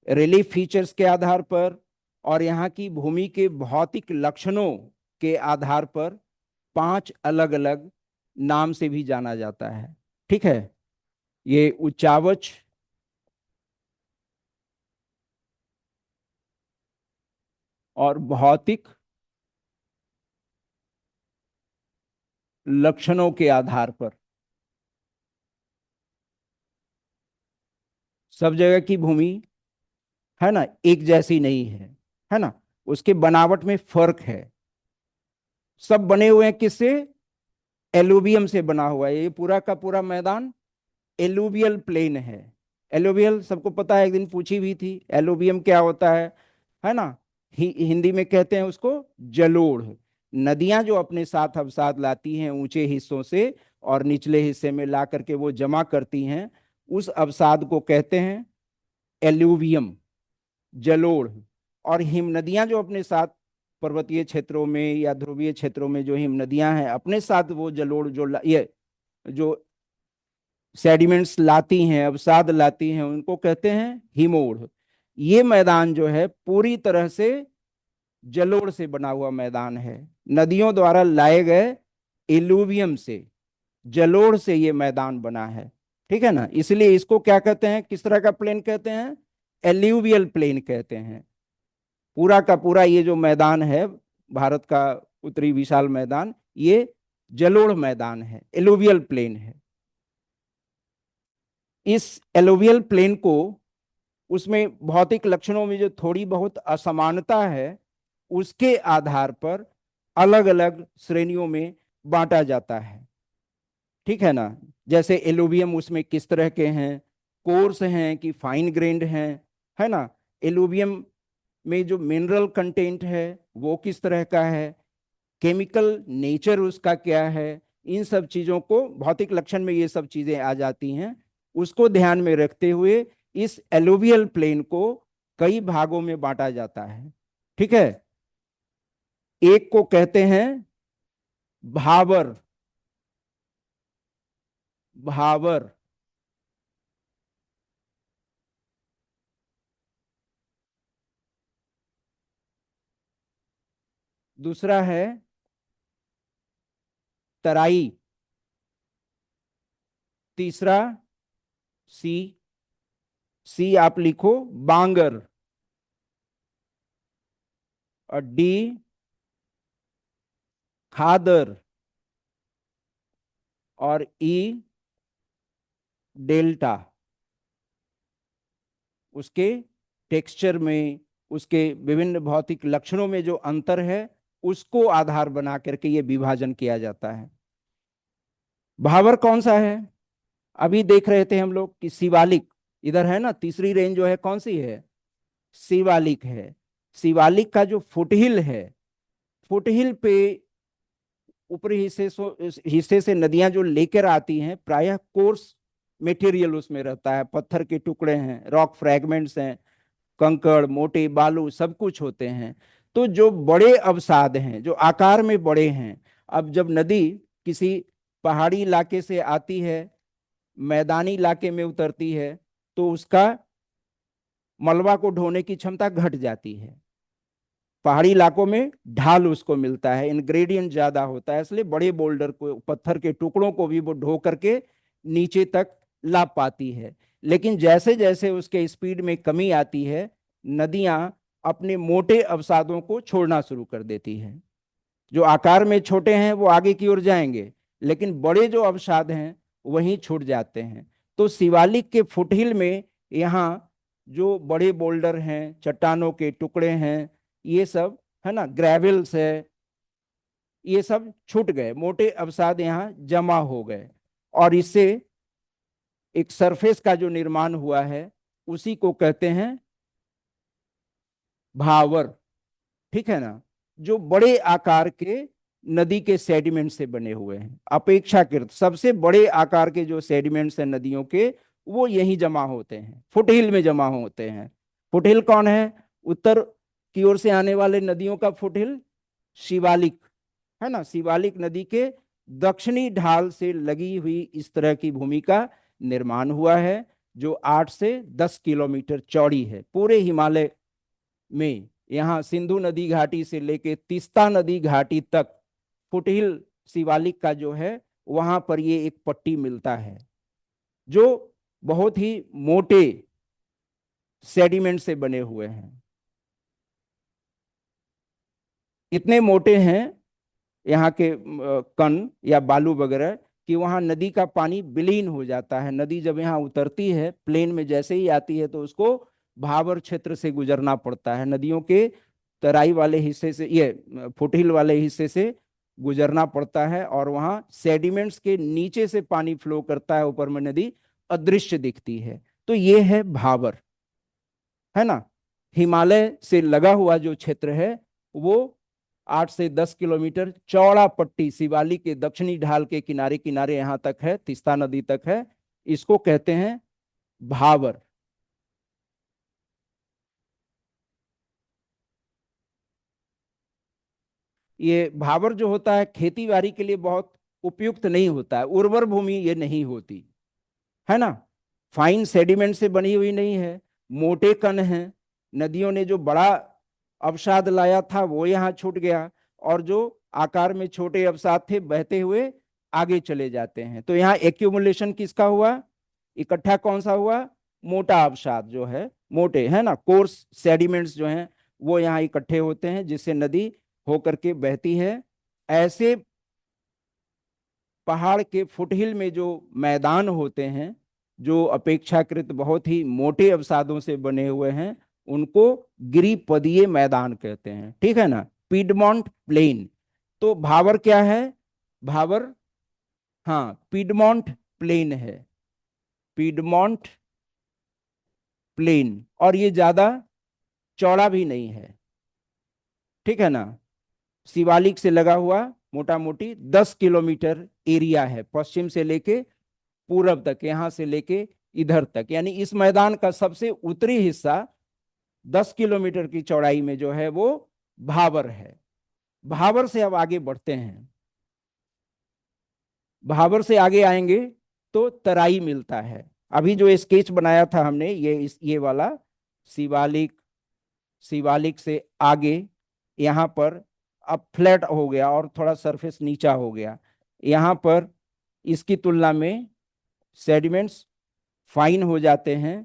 A: रिलीफ फीचर्स के आधार पर और यहाँ की भूमि के भौतिक लक्षणों के आधार पर पांच अलग अलग नाम से भी जाना जाता है, ठीक है। ये उच्चावच, और भौतिक लक्षणों के आधार पर सब जगह की भूमि, है ना, एक जैसी नहीं है ना, उसके बनावट में फर्क है। सब बने हुए हैं किससे, एलुवियम से बना हुआ है। ये पूरा का पूरा मैदान एलुवियल प्लेन है। एलुवियल सबको पता है, एक दिन पूछी भी थी, एलुवियम क्या होता है ना। हिंदी में कहते हैं उसको जलोढ़। नदियां जो अपने साथ अवसाद लाती हैं ऊंचे हिस्सों से और निचले हिस्से में ला करके वो जमा करती हैं, उस अवसाद को कहते हैं एलुवियम, जलोढ़। और हिम नदियां जो अपने साथ पर्वतीय क्षेत्रों में या ध्रुवीय क्षेत्रों में जो हिम नदियां हैं अपने साथ वो जलोढ़ जो ये जो सेडिमेंट्स लाती हैं, अवसाद लाती हैं, उनको कहते हैं हिमोड़। ये मैदान जो है पूरी तरह से जलोढ़ से बना हुआ मैदान है, नदियों द्वारा लाए गए एलुवियम से जलोढ़ से ये मैदान बना है। ठीक है ना, इसलिए इसको क्या कहते हैं, किस तरह का प्लेन कहते हैं, एल्यूवियल प्लेन कहते हैं। पूरा का पूरा ये जो मैदान है भारत का उत्तरी विशाल मैदान, ये जलोढ़ मैदान है, एलुवियल प्लेन है। इस एलुवियल प्लेन को, उसमें भौतिक लक्षणों में जो थोड़ी बहुत असमानता है, उसके आधार पर अलग अलग श्रेणियों में बांटा जाता है। ठीक है ना, जैसे एलुवियम उसमें किस तरह के हैं, कोर्स हैं कि फाइन ग्रेन्ड हैं, है ना। एलुवियम में जो मिनरल कंटेंट है वो किस तरह का है, केमिकल नेचर उसका क्या है, इन सब चीजों को, भौतिक लक्षण में ये सब चीजें आ जाती हैं। उसको ध्यान में रखते हुए इस एलुवियल प्लेन को कई भागों में बांटा जाता है। ठीक है, एक को कहते हैं भावर, भावर। दूसरा है तराई। तीसरा सी, सी आप लिखो बांगर। और डी खादर। और ई डेल्टा। उसके टेक्सचर में, उसके विभिन्न भौतिक लक्षणों में जो अंतर है, उसको आधार बना करके ये विभाजन किया जाता है। भावर कौन सा है, अभी देख रहे थे हम लोग कि शिवालिक इधर है ना, तीसरी रेंज जो है कौन सी है, शिवालिक है। शिवालिक का जो फुटहिल है, फुटहिल पे ऊपरी हिस्से से नदियां जो लेकर आती हैं, प्रायः कोर्स मटेरियल उसमें रहता है, पत्थर के टुकड़े हैं, रॉक फ्रैगमेंट्स हैं, कंकड़ मोटे बालू सब कुछ होते हैं। तो जो बड़े अवसाद हैं, जो आकार में बड़े हैं, अब जब नदी किसी पहाड़ी इलाके से आती है, मैदानी इलाके में उतरती है, तो उसका मलबा को ढोने की क्षमता घट जाती है। पहाड़ी इलाकों में ढाल उसको मिलता है, इनग्रेडिएंट ज्यादा होता है, इसलिए बड़े बोल्डर को, पत्थर के टुकड़ों को भी वो ढो करके नीचे तक ला पाती है। लेकिन जैसे जैसे उसके स्पीड में कमी आती है, नदियां अपने मोटे अवसादों को छोड़ना शुरू कर देती है। जो आकार में छोटे हैं वो आगे की ओर जाएंगे, लेकिन बड़े जो अवसाद हैं वहीं छूट जाते हैं। तो शिवालिक के फुटहिल में यहाँ जो बड़े बोल्डर हैं, चट्टानों के टुकड़े हैं, ये सब है ना, ग्रेवल्स है, ये सब छूट गए, मोटे अवसाद यहाँ जमा हो गए, और इससे एक सरफेस का जो निर्माण हुआ है, उसी को कहते हैं भावर। ठीक है ना, जो बड़े आकार के नदी के सेडिमेंट से बने हुए हैं, अपेक्षाकृत सबसे बड़े आकार के जो सेडिमेंट्स हैं नदियों के, वो यही जमा होते हैं, फुटहिल में जमा होते हैं। फुटहिल कौन है, उत्तर की ओर से आने वाले नदियों का फुटहिल शिवालिक है ना। शिवालिक नदी के दक्षिणी ढाल से लगी हुई इस तरह की भूमि का निर्माण हुआ है, जो 8 से 10 किलोमीटर चौड़ी है। पूरे हिमालय में यहाँ सिंधु नदी घाटी से लेके तीस्ता नदी घाटी तक फुटहिल शिवालिक का जो है, वहां पर ये एक पट्टी मिलता है, जो बहुत ही मोटे सेडिमेंट से बने हुए हैं। इतने मोटे हैं यहाँ के कण या बालू वगैरह, कि वहां नदी का पानी विलीन हो जाता है। नदी जब यहाँ उतरती है, प्लेन में जैसे ही आती है, तो उसको भाबर क्षेत्र से गुजरना पड़ता है, नदियों के तराई वाले हिस्से से, ये फुटहिल वाले हिस्से से गुजरना पड़ता है, और वहां सेडिमेंट्स के नीचे से पानी फ्लो करता है, ऊपर में नदी अदृश्य दिखती है। तो ये है भाबर, है ना। हिमालय से लगा हुआ जो क्षेत्र है, वो 8 से 10 किलोमीटर चौड़ा पट्टी शिवालिक के दक्षिणी ढाल के किनारे किनारे यहां तक है, तीस्ता नदी तक है, इसको कहते हैं भावर। ये भावर जो होता है, खेती बाड़ी के लिए बहुत उपयुक्त नहीं होता है, उर्वर भूमि ये नहीं होती है ना। फाइन सेडिमेंट से बनी हुई नहीं है, मोटे कण हैं, नदियों ने जो बड़ा अवसाद लाया था वो यहाँ छूट गया, और जो आकार में छोटे अवसाद थे बहते हुए आगे चले जाते हैं। तो यहाँ एक्यूमुलेशन किसका हुआ, इकट्ठा कौन सा हुआ, मोटा अवसाद जो है, मोटे है ना, कोर्स सेडिमेंट्स जो हैं वो यहाँ इकट्ठे होते हैं, जिससे नदी होकर के बहती है। ऐसे पहाड़ के फुटहिल में जो मैदान होते हैं, जो अपेक्षाकृत बहुत ही मोटे अवसादों से बने हुए हैं, उनको गिरिपदीय मैदान कहते हैं, ठीक है ना, पीडमोंट प्लेन। तो भावर क्या है, भावर, हाँ, पीडमोंट प्लेन है, पीडमोंट प्लेन, और ये ज्यादा चौड़ा भी नहीं है, ठीक है ना। शिवालिक से लगा हुआ मोटा मोटी 10 किलोमीटर एरिया है, पश्चिम से लेके पूरब तक, यहां से लेके इधर तक, यानी इस मैदान का सबसे उत्तरी हिस्सा 10 किलोमीटर की चौड़ाई में जो है वो भावर है। भावर से अब आगे बढ़ते हैं, भावर से आगे आएंगे तो तराई मिलता है। अभी जो स्केच बनाया था हमने, ये वाला शिवालिक, शिवालिक से आगे यहाँ पर अब फ्लैट हो गया और थोड़ा सरफेस नीचा हो गया। यहाँ पर इसकी तुलना में सेडिमेंट्स फाइन हो जाते हैं,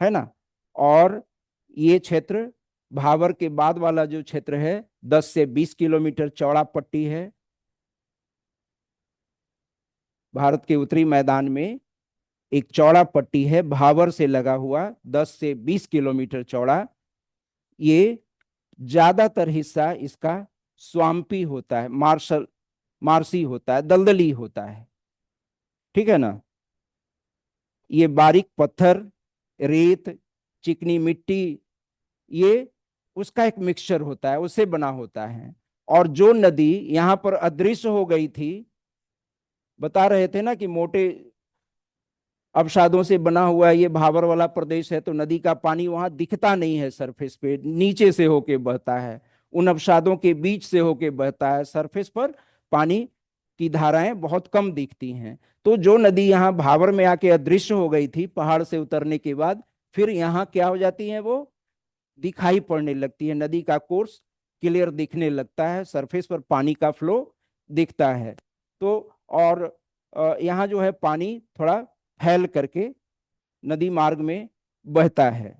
A: है ना। और ये क्षेत्र, भावर के बाद वाला जो क्षेत्र है, 10 से 20 किलोमीटर चौड़ा पट्टी है। भारत के उत्तरी मैदान में एक चौड़ा पट्टी है, भावर से लगा हुआ, 10 से 20 किलोमीटर चौड़ा। ये ज्यादातर हिस्सा इसका स्वाम्पी होता है, मार्शल मार्सी होता है, दलदली होता है, ठीक है ना। ये बारीक पत्थर, रेत, चिकनी मिट्टी, ये उसका एक मिक्सचर होता है, उससे बना होता है। और जो नदी यहां पर अदृश्य हो गई थी, बता रहे थे ना कि मोटे अवसादों से बना हुआ ये भावर वाला प्रदेश है, तो नदी का पानी वहां दिखता नहीं है सरफेस पे, नीचे से होके बहता है, उन अवसादों के बीच से होके बहता है, सरफेस पर पानी की धाराएं बहुत कम दिखती हैं। तो जो नदी यहाँ भावर में आके अदृश्य हो गई थी पहाड़ से उतरने के बाद, फिर यहाँ क्या हो जाती है, वो दिखाई पड़ने लगती है, नदी का कोर्स क्लियर दिखने लगता है, सरफेस पर पानी का फ्लो दिखता है। तो और यहाँ जो है पानी थोड़ा फैल करके नदी मार्ग में बहता है।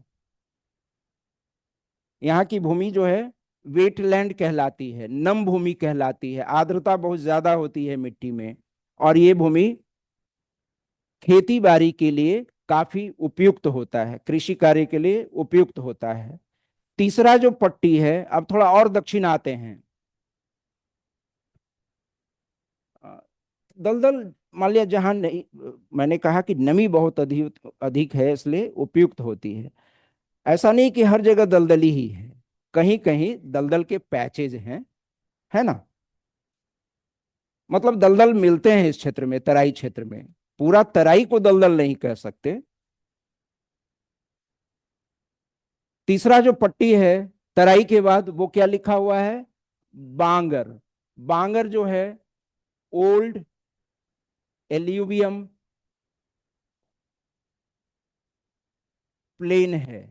A: यहाँ की भूमि जो है वेटलैंड कहलाती है, नम भूमि कहलाती है, आर्द्रता बहुत ज्यादा होती है मिट्टी में, और ये भूमि खेती बाड़ी के लिए काफी उपयुक्त होता है, कृषि कार्य के लिए उपयुक्त होता है। तीसरा जो पट्टी है, अब थोड़ा और दक्षिण आते हैं, दलदल, मान लिया जहां नहीं, मैंने कहा कि नमी बहुत अधिक अधिक है इसलिए उपयुक्त होती है। ऐसा नहीं कि हर जगह दलदली ही है, कहीं कहीं दलदल के पैचेज हैं, है ना। मतलब दलदल मिलते हैं इस क्षेत्र में, तराई क्षेत्र में, पूरा तराई को दलदल नहीं कह सकते। तीसरा जो पट्टी है तराई के बाद, वो क्या लिखा हुआ है, बांगर। बांगर जो है ओल्ड एल्यूवियम प्लेन है,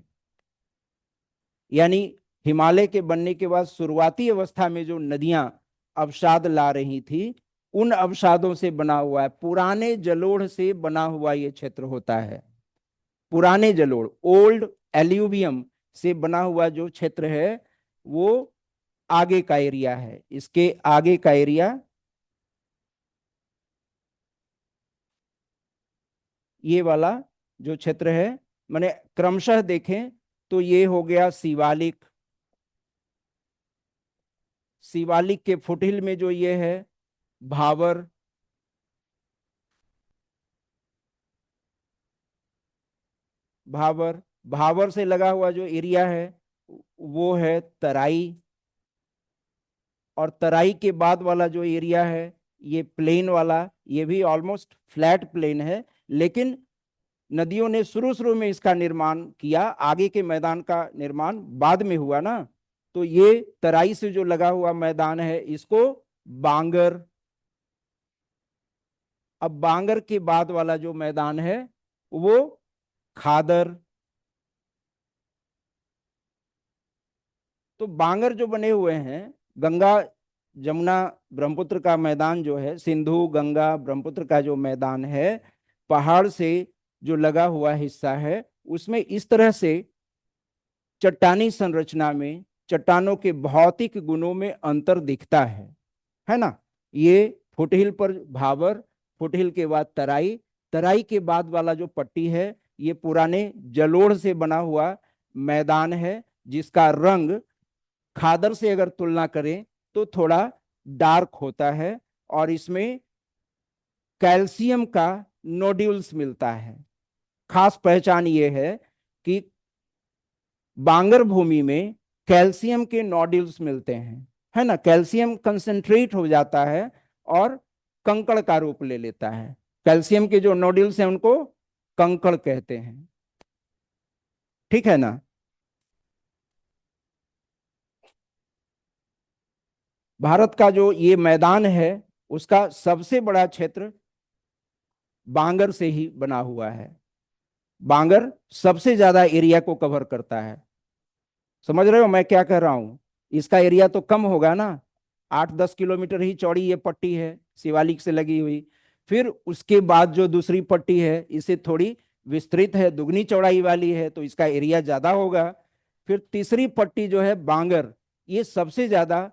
A: यानी हिमालय के बनने के बाद शुरुआती अवस्था में जो नदियां अवसाद ला रही थी, उन अवसादों से बना हुआ है, पुराने जलोढ़ से बना हुआ ये क्षेत्र होता है। पुराने जलोढ़, ओल्ड एल्यूवियम से बना हुआ जो क्षेत्र है, वो आगे का एरिया है, इसके आगे का एरिया ये वाला जो क्षेत्र है, मैंने क्रमशः देखें तो ये हो गया शिवालिक, शिवालिक के फुटहिल में जो ये है भावर, भावर, भावर से लगा हुआ जो एरिया है वो है तराई, और तराई के बाद वाला जो एरिया है ये प्लेन वाला, ये भी ऑलमोस्ट फ्लैट प्लेन है, लेकिन नदियों ने शुरू शुरू में इसका निर्माण किया, आगे के मैदान का निर्माण बाद में हुआ ना। तो ये तराई से जो लगा हुआ मैदान है इसको बांगर, अब बांगर के बाद वाला जो मैदान है वो खादर। तो बांगर जो बने हुए हैं, गंगा जमुना ब्रह्मपुत्र का मैदान जो है, सिंधु गंगा ब्रह्मपुत्र का जो मैदान है, पहाड़ से जो लगा हुआ हिस्सा है, उसमें इस तरह से चट्टानी संरचना में चट्टानों के भौतिक गुणों में अंतर दिखता है ना। ये फुटहिल पर भाबर, फुटहिल के बाद तराई, तराई के बाद वाला जो पट्टी है, ये पुराने जलोढ़ से बना हुआ मैदान है, जिसका रंग खादर से अगर तुलना करें तो थोड़ा डार्क होता है, और इसमें कैल्शियम का नोड्यूल्स मिलता है। खास पहचान ये है कि बांगर भूमि में कैल्शियम के नोड्यूल्स मिलते हैं, है ना। कैल्शियम कंसंट्रेट हो जाता है और कंकड़ का रूप ले लेता है। कैल्शियम के जो नोड्यूल्स हैं उनको कंकड़ कहते हैं, ठीक है ना। भारत का जो ये मैदान है, उसका सबसे बड़ा क्षेत्र बांगर से ही बना हुआ है। बांगर सबसे ज्यादा एरिया को कवर करता है। समझ रहे हो मैं क्या कह रहा हूं। इसका एरिया तो कम होगा ना, 8-10 किलोमीटर ही चौड़ी ये पट्टी है शिवालिक से लगी हुई। फिर उसके बाद जो दूसरी पट्टी है, इसे थोड़ी विस्तृत है, दुगनी चौड़ाई वाली है, तो इसका एरिया ज्यादा होगा। फिर तीसरी पट्टी जो है बांगर, ये सबसे ज्यादा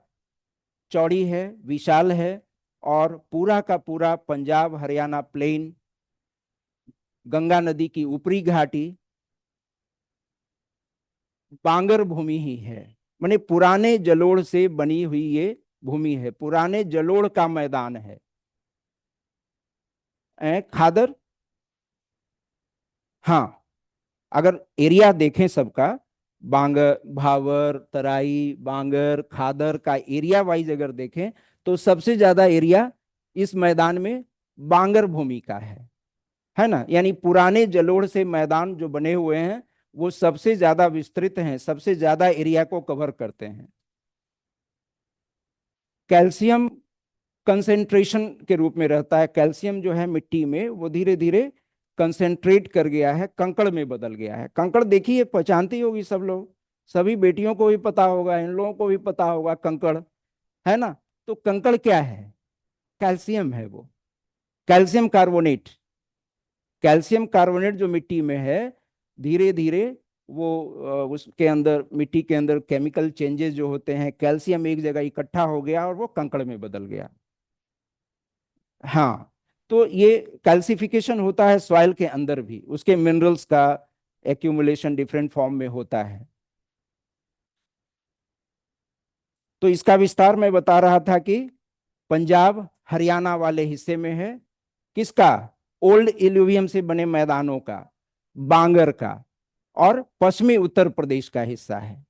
A: चौड़ी है, विशाल है, और पूरा का पूरा पंजाब हरियाणा प्लेन, गंगा नदी की ऊपरी घाटी, बांगर भूमि ही है। माने पुराने जलोढ़ से बनी हुई ये भूमि है, पुराने जलोढ़ का मैदान है। खादर, हाँ, अगर एरिया देखें सबका, बांगर भावर तराई बांगर खादर का एरिया वाइज अगर देखें, तो सबसे ज्यादा एरिया इस मैदान में बांगर भूमि का है ना। यानी पुराने जलोढ़ से मैदान जो बने हुए हैं, वो सबसे ज्यादा विस्तृत हैं, सबसे ज्यादा एरिया को कवर करते हैं। कैल्शियम कंसेंट्रेशन के रूप में रहता है। कैल्शियम जो है मिट्टी में, वो धीरे धीरे कंसेंट्रेट कर गया है, कंकड़ में बदल गया है। कंकड़ देखिए, पहचानती होगी सब लोग, सभी बेटियों को भी पता होगा, इन लोगों को भी पता होगा कंकड़, है ना। तो कंकड़ क्या है? कैल्शियम है वो, कैल्शियम कार्बोनेट। कैल्शियम कार्बोनेट जो मिट्टी में है, धीरे धीरे वो उसके अंदर, मिट्टी के अंदर केमिकल चेंजेस जो होते हैं, कैल्शियम एक जगह इकट्ठा हो गया और वो कंकड़ में बदल गया। हाँ, तो ये कैल्सिफिकेशन होता है सॉइल के अंदर भी, उसके मिनरल्स का एक्यूमुलेशन डिफरेंट फॉर्म में होता है। तो इसका विस्तार मैं बता रहा था कि पंजाब हरियाणा वाले हिस्से में है, किसका? ओल्ड इल्यूवियम से बने मैदानों का, बांगर का, और पश्चिमी उत्तर प्रदेश का हिस्सा है।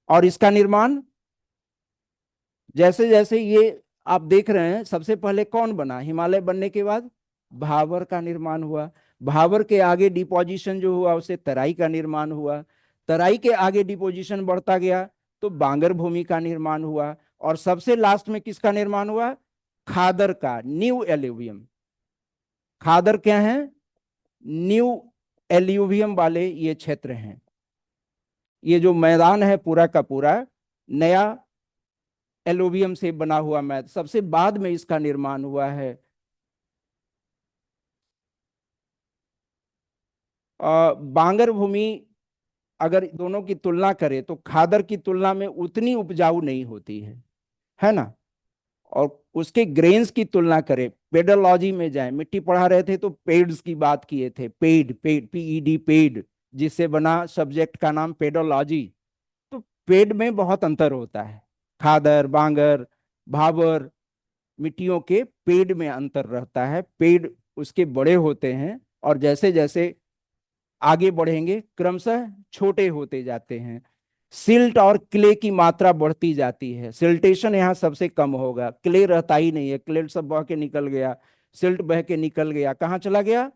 A: और इसका निर्माण जैसे जैसे ये आप देख रहे हैं, सबसे पहले कौन बना? हिमालय बनने के बाद भावर का निर्माण हुआ। भावर के आगे डिपोजिशन जो हुआ, उसे तराई का निर्माण हुआ। तराई के आगे डिपोजिशन बढ़ता गया तो बांगर भूमि का निर्माण हुआ। और सबसे लास्ट में किसका निर्माण हुआ? खादर का, न्यू एल्यूवियम। खादर क्या है? न्यू एल्यूवियम वाले ये क्षेत्र हैं। ये जो मैदान है पूरा का पूरा नया एल्यूवियम से बना हुआ मैदान, सबसे बाद में इसका निर्माण हुआ है। बांगर भूमि अगर दोनों की तुलना करें तो खादर की तुलना में उतनी उपजाऊ नहीं होती है ना। और उसके ग्रेन्स की तुलना करें, पेडोलॉजी में जाए, मिट्टी पढ़ा रहे थे तो पेड्स की बात किए थे, पेड पेड पीईडी पेड, जिससे बना सब्जेक्ट का नाम पेडोलॉजी। तो पेड़ में बहुत अंतर होता है। खादर बांगर भाबर मिट्टियों के पेड़ में अंतर रहता है, पेड़ उसके बड़े होते हैं, और जैसे जैसे आगे बढ़ेंगे क्रमशः छोटे होते जाते हैं। सिल्ट और क्ले की मात्रा बढ़ती जाती है। सिल्टेशन यहाँ सबसे कम होगा, क्ले रहता ही नहीं है, क्ले सब बह के निकल गया, सिल्ट बह के निकल गया, कहाँ चला गया?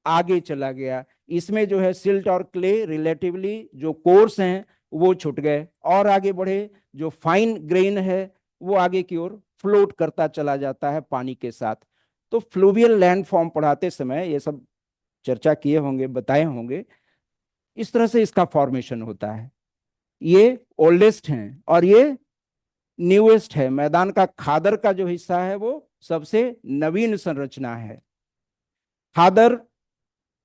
A: आगे चला गया। इसमें जो है सिल्ट और क्ले रिलेटिवली जो कोर्स हैं वो छूट गए, और आगे बढ़े जो फाइन ग्रेन है वो आगे की ओर फ्लोट करता चला जाता है पानी के साथ। तो फ्लूवियल लैंड फॉर्म पढ़ाते समय ये सब चर्चा किए होंगे, बताए होंगे। इस तरह से इसका फॉर्मेशन होता है। ये ओल्डेस्ट हैं, और ये न्यूएस्ट है। मैदान का खादर का जो हिस्सा है वो सबसे नवीन संरचना है। खादर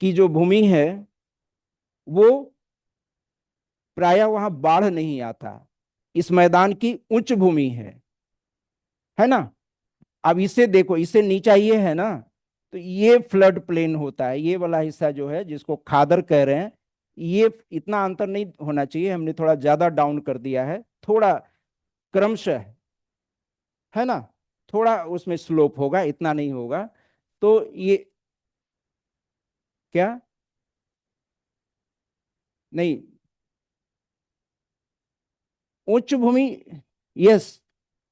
A: की जो भूमि है वो प्रायः वहां बाढ़ नहीं आता। इस मैदान की उच्च भूमि है ना। अब इसे देखो, इससे नीचा ये है ना, तो ये फ्लड प्लेन होता है। ये वाला हिस्सा जो है जिसको खादर कह रहे हैं, ये इतना अंतर नहीं होना चाहिए, हमने थोड़ा ज्यादा डाउन कर दिया है, थोड़ा क्रमशः, है ना। थोड़ा उसमें स्लोप होगा, इतना नहीं होगा। तो ये क्या, नहीं, उच्च भूमि, यस,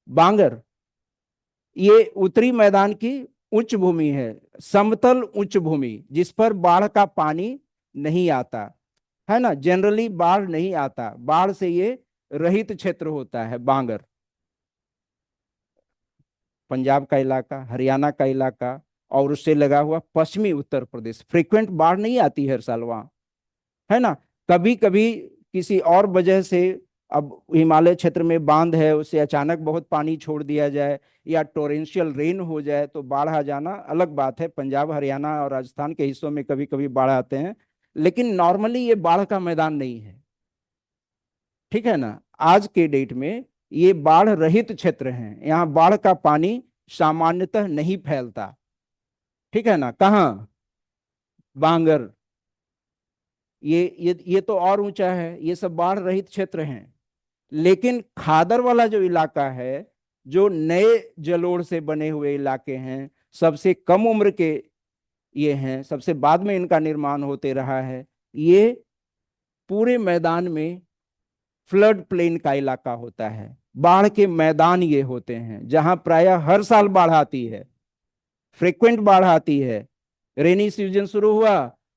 A: बांगर, ये उत्तरी मैदान की उच्च भूमि है, समतल उच्च भूमि जिस पर बाढ़ का पानी नहीं आता, है ना। जनरली बाढ़ नहीं आता, बाढ़ से ये रहित क्षेत्र होता है बांगर। पंजाब का इलाका, हरियाणा का इलाका, और उससे लगा हुआ पश्चिमी उत्तर प्रदेश, फ्रीक्वेंट बाढ़ नहीं आती हर साल वहां, है ना। कभी कभी किसी और वजह से, अब हिमालय क्षेत्र में बांध है, उससे अचानक बहुत पानी छोड़ दिया जाए या टोरेंशियल रेन हो जाए तो बाढ़ आ जाना अलग बात है। पंजाब, हरियाणा और राजस्थान के हिस्सों में कभी कभी बाढ़ आते हैं, लेकिन नॉर्मली ये बाढ़ का मैदान नहीं है, ठीक है ना। आज के डेट में ये बाढ़ रहित क्षेत्र हैं, यहाँ बाढ़ का पानी सामान्यतः नहीं फैलता, ठीक है ना। कहाँ, बांगर, ये तो और ऊंचा है, ये सब बाढ़ रहित क्षेत्र हैं। लेकिन खादर वाला जो इलाका है, जो नए जलोढ़ से बने हुए इलाके हैं, सबसे कम उम्र के ये हैं, सबसे बाद में इनका निर्माण होते रहा है, ये पूरे मैदान में फ्लड प्लेन का इलाका होता है। बाढ़ के मैदान ये होते हैं जहां प्रायः हर साल बाढ़ आती है, फ्रिक्वेंट बाढ़ आती है। रेनी सीजन शुरू हुआ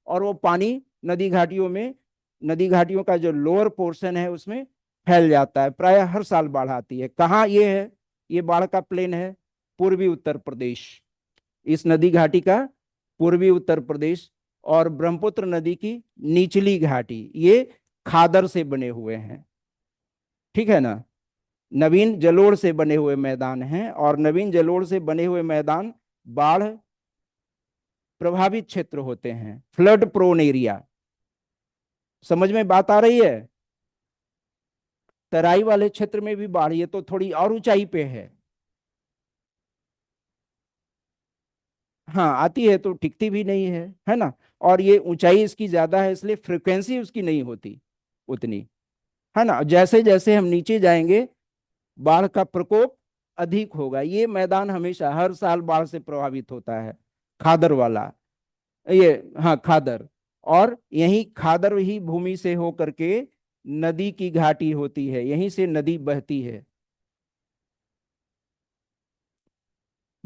A: और वो पानी नदी घाटियों में, नदी घाटियों का जो लोअर पोर्शन है उसमें फैल जाता है। प्रायः हर साल बाढ़ आती है। कहाँ ये है, ये बाढ़ का प्लेन है, पूर्वी उत्तर प्रदेश, इस नदी घाटी का पूर्वी उत्तर प्रदेश, और ब्रह्मपुत्र नदी की निचली घाटी, ये खादर से बने हुए हैं, ठीक है ना। नवीन जलोढ़ से बने हुए मैदान हैं, और नवीन जलोढ़ से बने हुए मैदान बाढ़ प्रभावित क्षेत्र होते हैं, फ्लड प्रोन एरिया। समझ में बात आ रही है। तराई वाले क्षेत्र में भी बाढ़, ये तो थोड़ी और ऊंचाई पे हाँ आती है तो टिकती भी नहीं है ना। और ये ऊंचाई इसकी ज्यादा है, इसलिए फ्रिक्वेंसी उसकी नहीं होती उतनी, है ना। जैसे जैसे हम नीचे जाएंगे बाढ़ का प्रकोप अधिक होगा। ये मैदान हमेशा हर साल बाढ़ से प्रभावित होता है, खादर वाला, ये, हाँ खादर। और यही खादर ही भूमि से हो करके नदी की घाटी होती है, यहीं से नदी बहती है।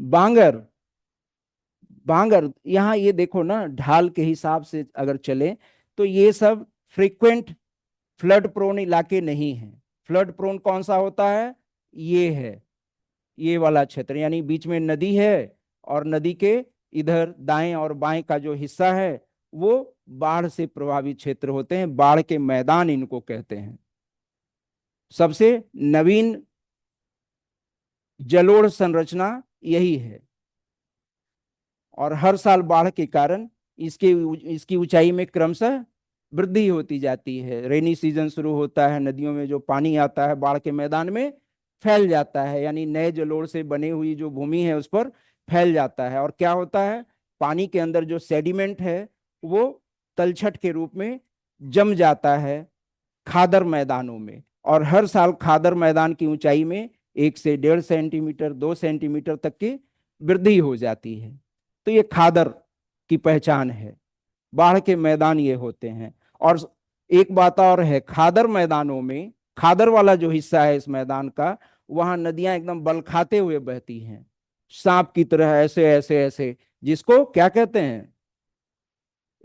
A: बांगर, बांगर यहाँ ये देखो ना, ढाल के हिसाब से अगर चले तो ये सब फ्रीक्वेंट फ्लड प्रोन इलाके नहीं हैं। फ्लड प्रोन कौन सा होता है, ये है, ये वाला क्षेत्र, यानी बीच में नदी है और नदी के इधर दाएं और बाएं का जो हिस्सा है वो बाढ़ से प्रभावित क्षेत्र होते हैं, बाढ़ के मैदान इनको कहते हैं। सबसे नवीन जलोढ़ संरचना यही है, और हर साल बाढ़ के कारण इसके इसकी ऊंचाई में क्रमशः वृद्धि होती जाती है। रेनी सीजन शुरू होता है, नदियों में जो पानी आता है बाढ़ के मैदान में फैल जाता है, यानी नए जलोढ़ से बनी हुई जो भूमि है उस पर फैल जाता है। और क्या होता है, पानी के अंदर जो सेडिमेंट है वो तलछट के रूप में जम जाता है खादर मैदानों में, और हर साल खादर मैदान की ऊंचाई में 1 से 1.5 सेंटीमीटर, 2 सेंटीमीटर तक की वृद्धि हो जाती है। तो ये खादर की पहचान है, बाढ़ के मैदान ये होते हैं। और एक बात और है, खादर मैदानों में, खादर वाला जो हिस्सा है इस मैदान का, वहां नदियां एकदम बल खाते हुए बहती हैं, सांप की तरह, ऐसे ऐसे ऐसे, जिसको क्या कहते हैं,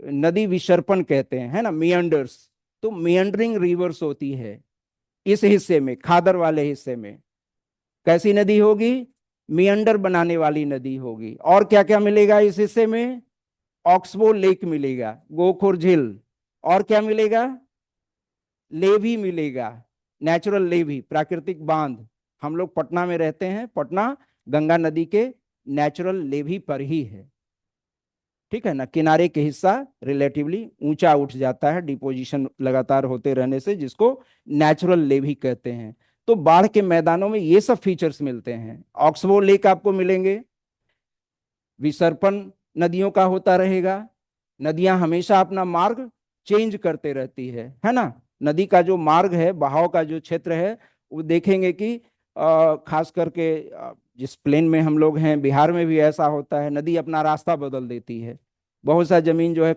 A: नदी विसर्पण कहते हैं, है ना, मियंडर्स। तो मियंडरिंग रिवर्स होती है इस हिस्से में, खादर वाले हिस्से में। कैसी नदी होगी, मियंडर बनाने वाली नदी होगी। और क्या क्या मिलेगा इस हिस्से में, ऑक्सबो लेक मिलेगा, गोखोर झील, और क्या मिलेगा, लेवी मिलेगा, नेचुरल लेवी, प्राकृतिक बांध, हम लोग पटना में रहते हैं, पटना गंगा नदी के नेचुरल लेवी पर ही है, ठीक है ना। किनारे के हिस्सा रिलेटिवली ऊंचा उठ जाता है डिपोजिशन लगातार होते रहने से, जिसको नेचुरल लेवी कहते हैं। तो बाढ़ के मैदानों में ये सब फीचर्स मिलते हैं। ऑक्सबो लेक आपको मिलेंगे, विसर्पण नदियों का होता रहेगा, नदियां हमेशा अपना मार्ग चेंज करते रहती है ना। नदी का जो मार्ग है, बहाव का जो क्षेत्र है, वो देखेंगे कि खास करके जिस प्लेन में हम लोग हैं, बिहार में भी ऐसा होता है, नदी अपना रास्ता बदल देती है। बहुत सा जमीन जो है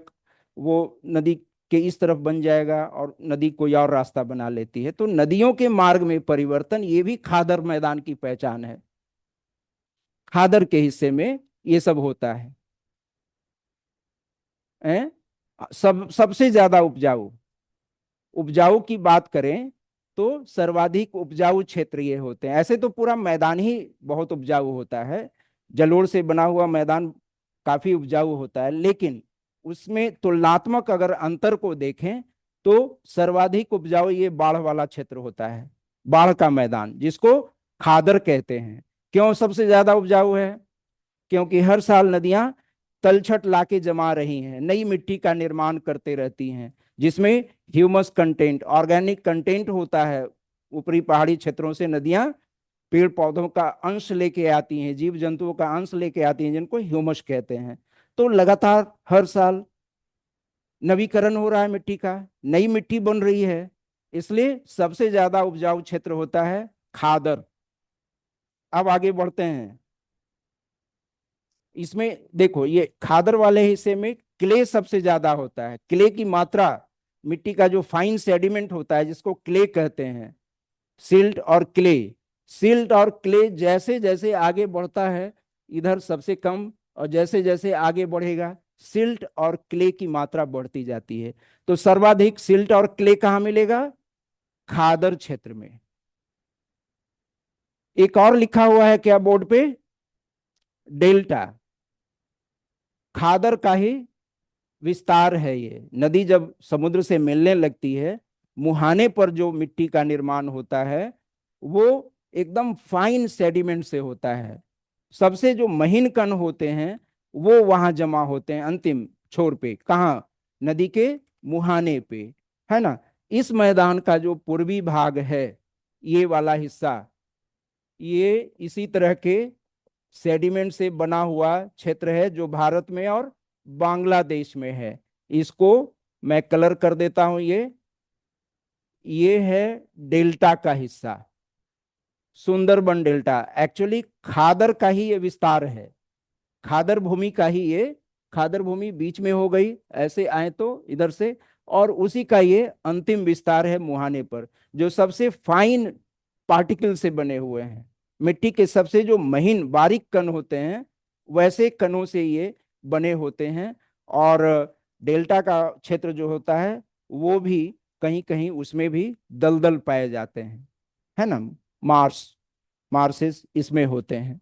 A: वो नदी के इस तरफ बन जाएगा और नदी कोई और रास्ता बना लेती है। तो नदियों के मार्ग में परिवर्तन, ये भी खादर मैदान की पहचान है। खादर के हिस्से में ये सब होता है। हैं? सबसे ज्यादा उपजाऊ, उपजाऊ की बात करें तो सर्वाधिक उपजाऊ क्षेत्र ये होते हैं। ऐसे तो पूरा मैदान ही बहुत उपजाऊ होता है, जलोढ़ से बना हुआ मैदान काफी उपजाऊ होता है, लेकिन उसमें तुलनात्मक अगर अंतर को देखें तो सर्वाधिक उपजाऊ ये बाढ़ वाला क्षेत्र होता है, बाढ़ का मैदान, जिसको खादर कहते हैं। क्यों सबसे ज्यादा उपजाऊ है? क्योंकि हर साल नदियां तलछट लाके जमा रही हैं, नई मिट्टी का निर्माण करते रहती हैं, जिसमें ह्यूमस कंटेंट, ऑर्गेनिक कंटेंट होता है। ऊपरी पहाड़ी क्षेत्रों से नदियां पेड़ पौधों का अंश लेके आती हैं, जीव जंतुओं का अंश लेके आती हैं, जिनको ह्यूमस कहते हैं। तो लगातार हर साल नवीकरण हो रहा है मिट्टी का, नई मिट्टी बन रही है, इसलिए सबसे ज्यादा उपजाऊ क्षेत्र होता है खादर। अब आगे बढ़ते हैं। इसमें देखो, ये खादर वाले हिस्से में क्ले सबसे ज्यादा होता है। क्ले की मात्रा, मिट्टी का जो फाइन सेडिमेंट होता है जिसको क्ले कहते हैं, सिल्ट और क्ले। सिल्ट और क्ले जैसे जैसे आगे बढ़ता है इधर सबसे कम, और जैसे जैसे आगे बढ़ेगा सिल्ट और क्ले की मात्रा बढ़ती जाती है। तो सर्वाधिक सिल्ट और क्ले कहाँ मिलेगा? खादर क्षेत्र में। एक और लिखा हुआ है क्या बोर्ड पे? डेल्टा। खादर का ही विस्तार है ये। नदी जब समुद्र से मिलने लगती है, मुहाने पर जो मिट्टी का निर्माण होता है वो एकदम फाइन सेडिमेंट से होता है। सबसे जो महीन कण होते हैं वो वहां जमा होते हैं अंतिम छोर पे। कहाँ? नदी के मुहाने पे, है ना। इस मैदान का जो पूर्वी भाग है, ये वाला हिस्सा, ये इसी तरह के सेडिमेंट से बना हुआ क्षेत्र है जो भारत में और बांग्लादेश में है। इसको मैं कलर कर देता हूं। ये है डेल्टा का हिस्सा, सुंदरबन डेल्टा। एक्चुअली खादर का ही ये विस्तार है, खादर भूमि का ही ये। खादर भूमि बीच में हो गई, ऐसे आए तो इधर से, और उसी का ये अंतिम विस्तार है मुहाने पर, जो सबसे फाइन पार्टिकल से बने हुए हैं। मिट्टी के सबसे जो महीन बारीक कण होते हैं, वैसे कणों से ये बने होते हैं। और डेल्टा का क्षेत्र जो होता है वो भी कहीं कहीं उसमें भी दलदल पाए जाते हैं, है ना। मार्स, मार्सेस इसमें होते हैं।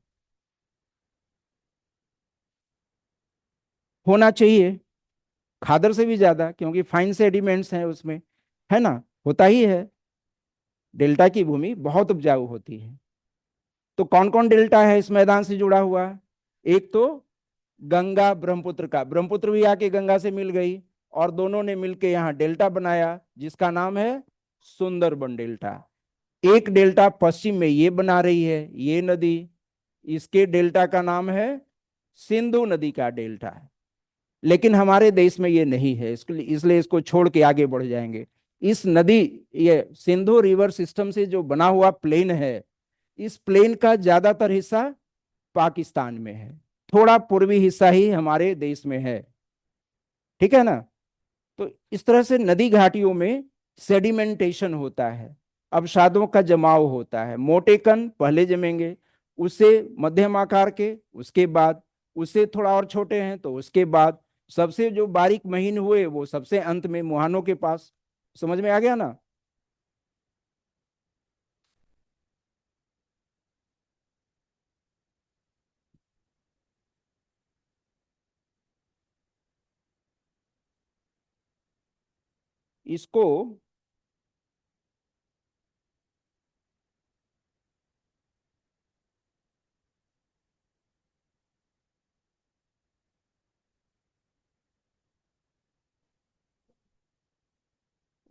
A: होना चाहिए खादर से भी ज्यादा, क्योंकि फाइन सेडिमेंट्स हैं उसमें, है ना। होता ही है, डेल्टा की भूमि बहुत उपजाऊ होती है। तो कौन कौन डेल्टा है इस मैदान से जुड़ा हुआ? एक तो गंगा ब्रह्मपुत्र का, ब्रह्मपुत्र भी आके गंगा से मिल गई, और दोनों ने मिलके यहाँ डेल्टा बनाया जिसका नाम है सुंदरबन डेल्टा। एक डेल्टा पश्चिम में ये बना रही है ये नदी, इसके डेल्टा का नाम है सिंधु नदी का डेल्टा। लेकिन हमारे देश में ये नहीं है, इसलिए इसको छोड़ के आगे बढ़ जाएंगे। इस नदी, ये सिंधु रिवर सिस्टम से जो बना हुआ प्लेन है, इस प्लेन का ज्यादातर हिस्सा पाकिस्तान में है, थोड़ा पूर्वी हिस्सा ही हमारे देश में है, ठीक है ना। तो इस तरह से नदी घाटियों में सेडिमेंटेशन होता है, अवसादों का जमाव होता है। मोटे कण पहले जमेंगे, उससे मध्यम आकार के, उसके बाद उससे थोड़ा और छोटे हैं तो उसके बाद सबसे जो बारीक महीन हुए वो सबसे अंत में मुहानों के पास। समझ में आ गया ना? इसको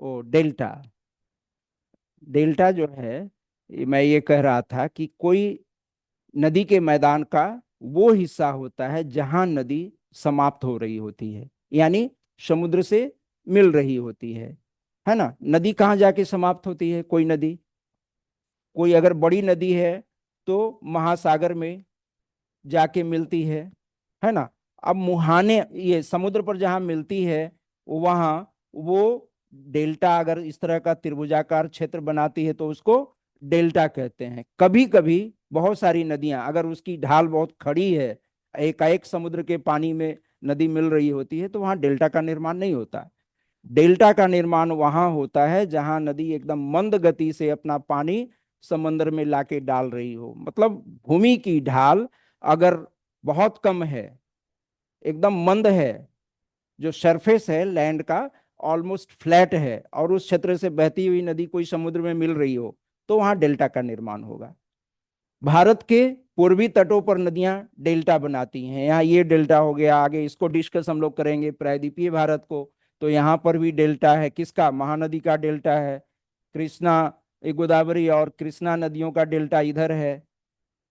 A: ओ डेल्टा। डेल्टा जो है, मैं ये कह रहा था कि कोई नदी के मैदान का वो हिस्सा होता है जहां नदी समाप्त हो रही होती है, यानी समुद्र से मिल रही होती है ना। नदी कहाँ जाके समाप्त होती है? कोई नदी, कोई अगर बड़ी नदी है तो महासागर में जाके मिलती है ना। अब मुहाने, ये समुद्र पर जहां मिलती है वहां वो डेल्टा, अगर इस तरह का त्रिभुजाकार क्षेत्र बनाती है तो उसको डेल्टा कहते हैं। कभी कभी बहुत सारी नदियां, अगर उसकी ढाल बहुत खड़ी है, एकाएक समुद्र के पानी में नदी मिल रही होती है, तो वहां डेल्टा का निर्माण नहीं होता। डेल्टा का निर्माण वहां होता है जहां नदी एकदम मंद गति से अपना पानी समंदर में लाके डाल रही हो। मतलब भूमि की ढाल अगर बहुत कम है, एकदम मंद है, जो सरफेस है लैंड का ऑलमोस्ट फ्लैट है, और उस क्षेत्र से बहती हुई नदी कोई समुद्र में मिल रही हो, तो वहां डेल्टा का निर्माण होगा। भारत के पूर्वी तटों पर नदियां डेल्टा बनाती हैं। यहाँ ये डेल्टा हो गया, आगे इसको डिस्कस हम लोग करेंगे, प्रायद्वीपीय भारत को। तो यहाँ पर भी डेल्टा है, किसका? महानदी का डेल्टा है। कृष्णा, गोदावरी और कृष्णा नदियों का डेल्टा इधर है।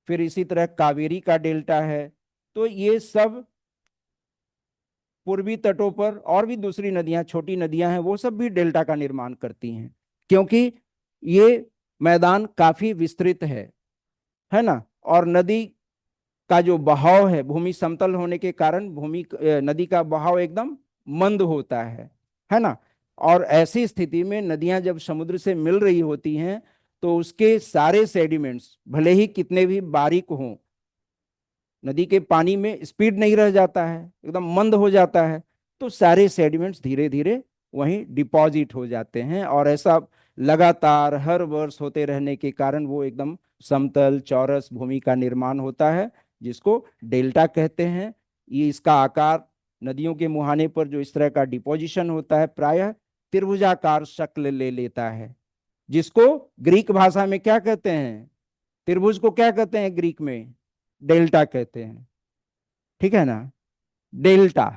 A: फिर इसी तरह कावेरी का डेल्टा है। तो ये सब पूर्वी तटों पर, और भी दूसरी नदियां, छोटी नदियां हैं, वो सब भी डेल्टा का निर्माण करती हैं, क्योंकि ये मैदान काफी विस्तृत है ना। और नदी का जो बहाव है, भूमि समतल होने के कारण नदी का बहाव एकदम मंद होता है ना। और ऐसी स्थिति में नदियां जब समुद्र से मिल रही होती हैं तो उसके सारे सेडिमेंट्स, भले ही कितने भी बारीक हों, नदी के पानी में स्पीड नहीं रह जाता है, एकदम मंद हो जाता है, तो सारे सेडिमेंट्स धीरे धीरे वहीं डिपॉजिट हो जाते हैं। और ऐसा लगातार हर वर्ष होते रहने के कारण वो एकदम समतल चौरस भूमि का निर्माण होता है, जिसको डेल्टा कहते हैं। ये इसका आकार, नदियों के मुहाने पर जो इस तरह का डिपोजिशन होता है, प्रायः त्रिभुजाकार शक्ल ले लेता है, जिसको ग्रीक भाषा में क्या कहते हैं? त्रिभुज को क्या कहते हैं ग्रीक में? डेल्टा कहते हैं। ठीक है ना, डेल्टा।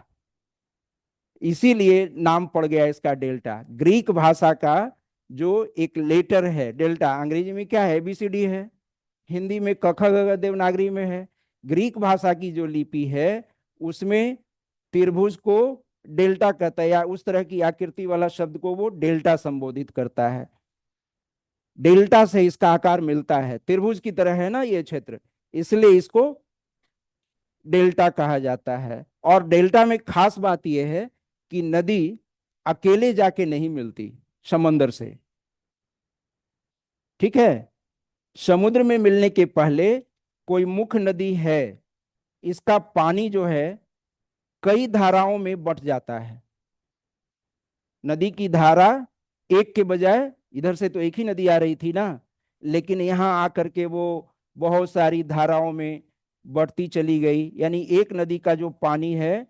A: इसीलिए नाम पड़ गया इसका डेल्टा। ग्रीक भाषा का जो एक लेटर है डेल्टा, अंग्रेजी में क्या है? एबीसीडी है, हिंदी में क ख ग घ देवनागरी में है। ग्रीक भाषा की जो लिपि है उसमें त्रिभुज को डेल्टा कहता है, या उस तरह की आकृति वाला शब्द को वो डेल्टा संबोधित करता है। डेल्टा से इसका आकार मिलता है, त्रिभुज की तरह है ना ये क्षेत्र, इसलिए इसको डेल्टा कहा जाता है। और डेल्टा में खास बात यह है कि नदी अकेले जाके नहीं मिलती समंदर से। ठीक है, समुद्र में मिलने के पहले कोई मुख्य नदी है, इसका पानी जो है कई धाराओं में बट जाता है। नदी की धारा एक के बजाय, इधर से तो एक ही नदी आ रही थी ना, लेकिन यहां आकर के वो बहुत सारी धाराओं में बढ़ती चली गई, यानी एक नदी का जो पानी है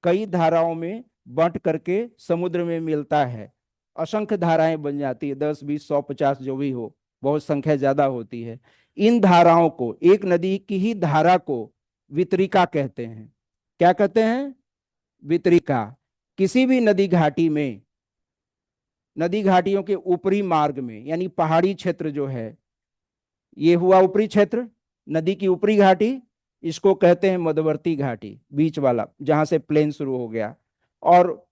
A: कई धाराओं में बंट करके समुद्र में मिलता है। असंख्य धाराएं बन जाती है, 10 20 100 50 जो भी हो, बहुत संख्या ज्यादा होती है। इन धाराओं को, एक नदी की ही धारा को वितरिका कहते हैं। क्या कहते हैं? वितरिका। किसी भी नदी घाटी में, नदी घाटियों के ऊपरी मार्ग में, यानी पहाड़ी क्षेत्र जो है, ये हुआ ऊपरी क्षेत्र, नदी की ऊपरी घाटी, इसको कहते हैं मध्यवर्ती घाटी, बीच वाला जहां से प्लेन शुरू हो गया। और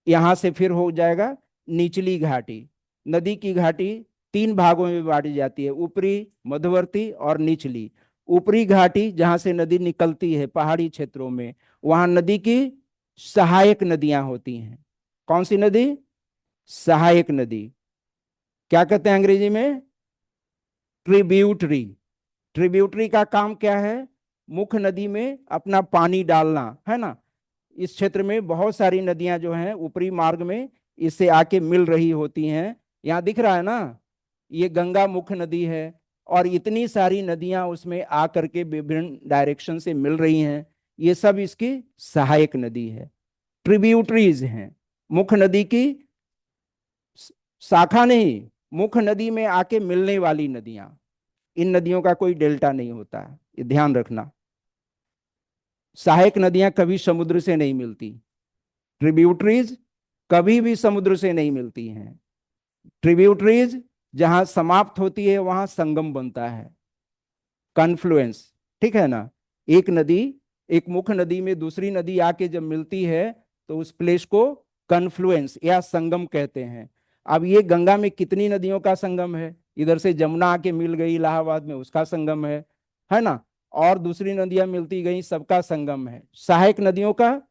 A: यहां से फिर हो जाएगा निचली घाटी। नदी की घाटी तीन भागों में बांटी जाती है, ऊपरी, मध्यवर्ती और निचली। ऊपरी घाटी जहां से नदी निकलती है पहाड़ी क्षेत्रों में, वहां नदी की सहायक नदियां होती हैं। कौन सी नदी? सहायक नदी। क्या कहते हैं अंग्रेजी में? ट्रिब्यूटरी। ट्रिब्यूटरी का काम क्या है? मुख्य नदी में अपना पानी डालना, है ना। इस क्षेत्र में बहुत सारी नदियां जो हैं ऊपरी मार्ग में इससे आके मिल रही होती हैं। यहाँ दिख रहा है ना, ये गंगा मुख्य नदी है, और इतनी सारी नदियां उसमें आकर के विभिन्न डायरेक्शन से मिल रही हैं। ये सब इसकी सहायक नदी है, ट्रिब्यूटरीज हैं। मुख्य नदी की शाखा नहीं, मुख्य नदी में आके मिलने वाली नदियां। इन नदियों का कोई डेल्टा नहीं होता है, ये ध्यान रखना। सहायक नदियां कभी समुद्र से नहीं मिलती। ट्रिब्यूटरीज कभी भी समुद्र से नहीं मिलती हैं। ट्रिब्यूटरीज जहां समाप्त होती है वहां संगम बनता है, कन्फ्लुएंस। ठीक है ना। एक नदी, एक मुख्य नदी में दूसरी नदी आके जब मिलती है तो उस प्लेस को कन्फ्लुएंस या संगम कहते हैं। अब ये गंगा में कितनी नदियों का संगम है, इधर से जमुना आके मिल गई इलाहाबाद में, उसका संगम है ना। और दूसरी नदियां मिलती गई, सबका संगम है। सहायक नदियों का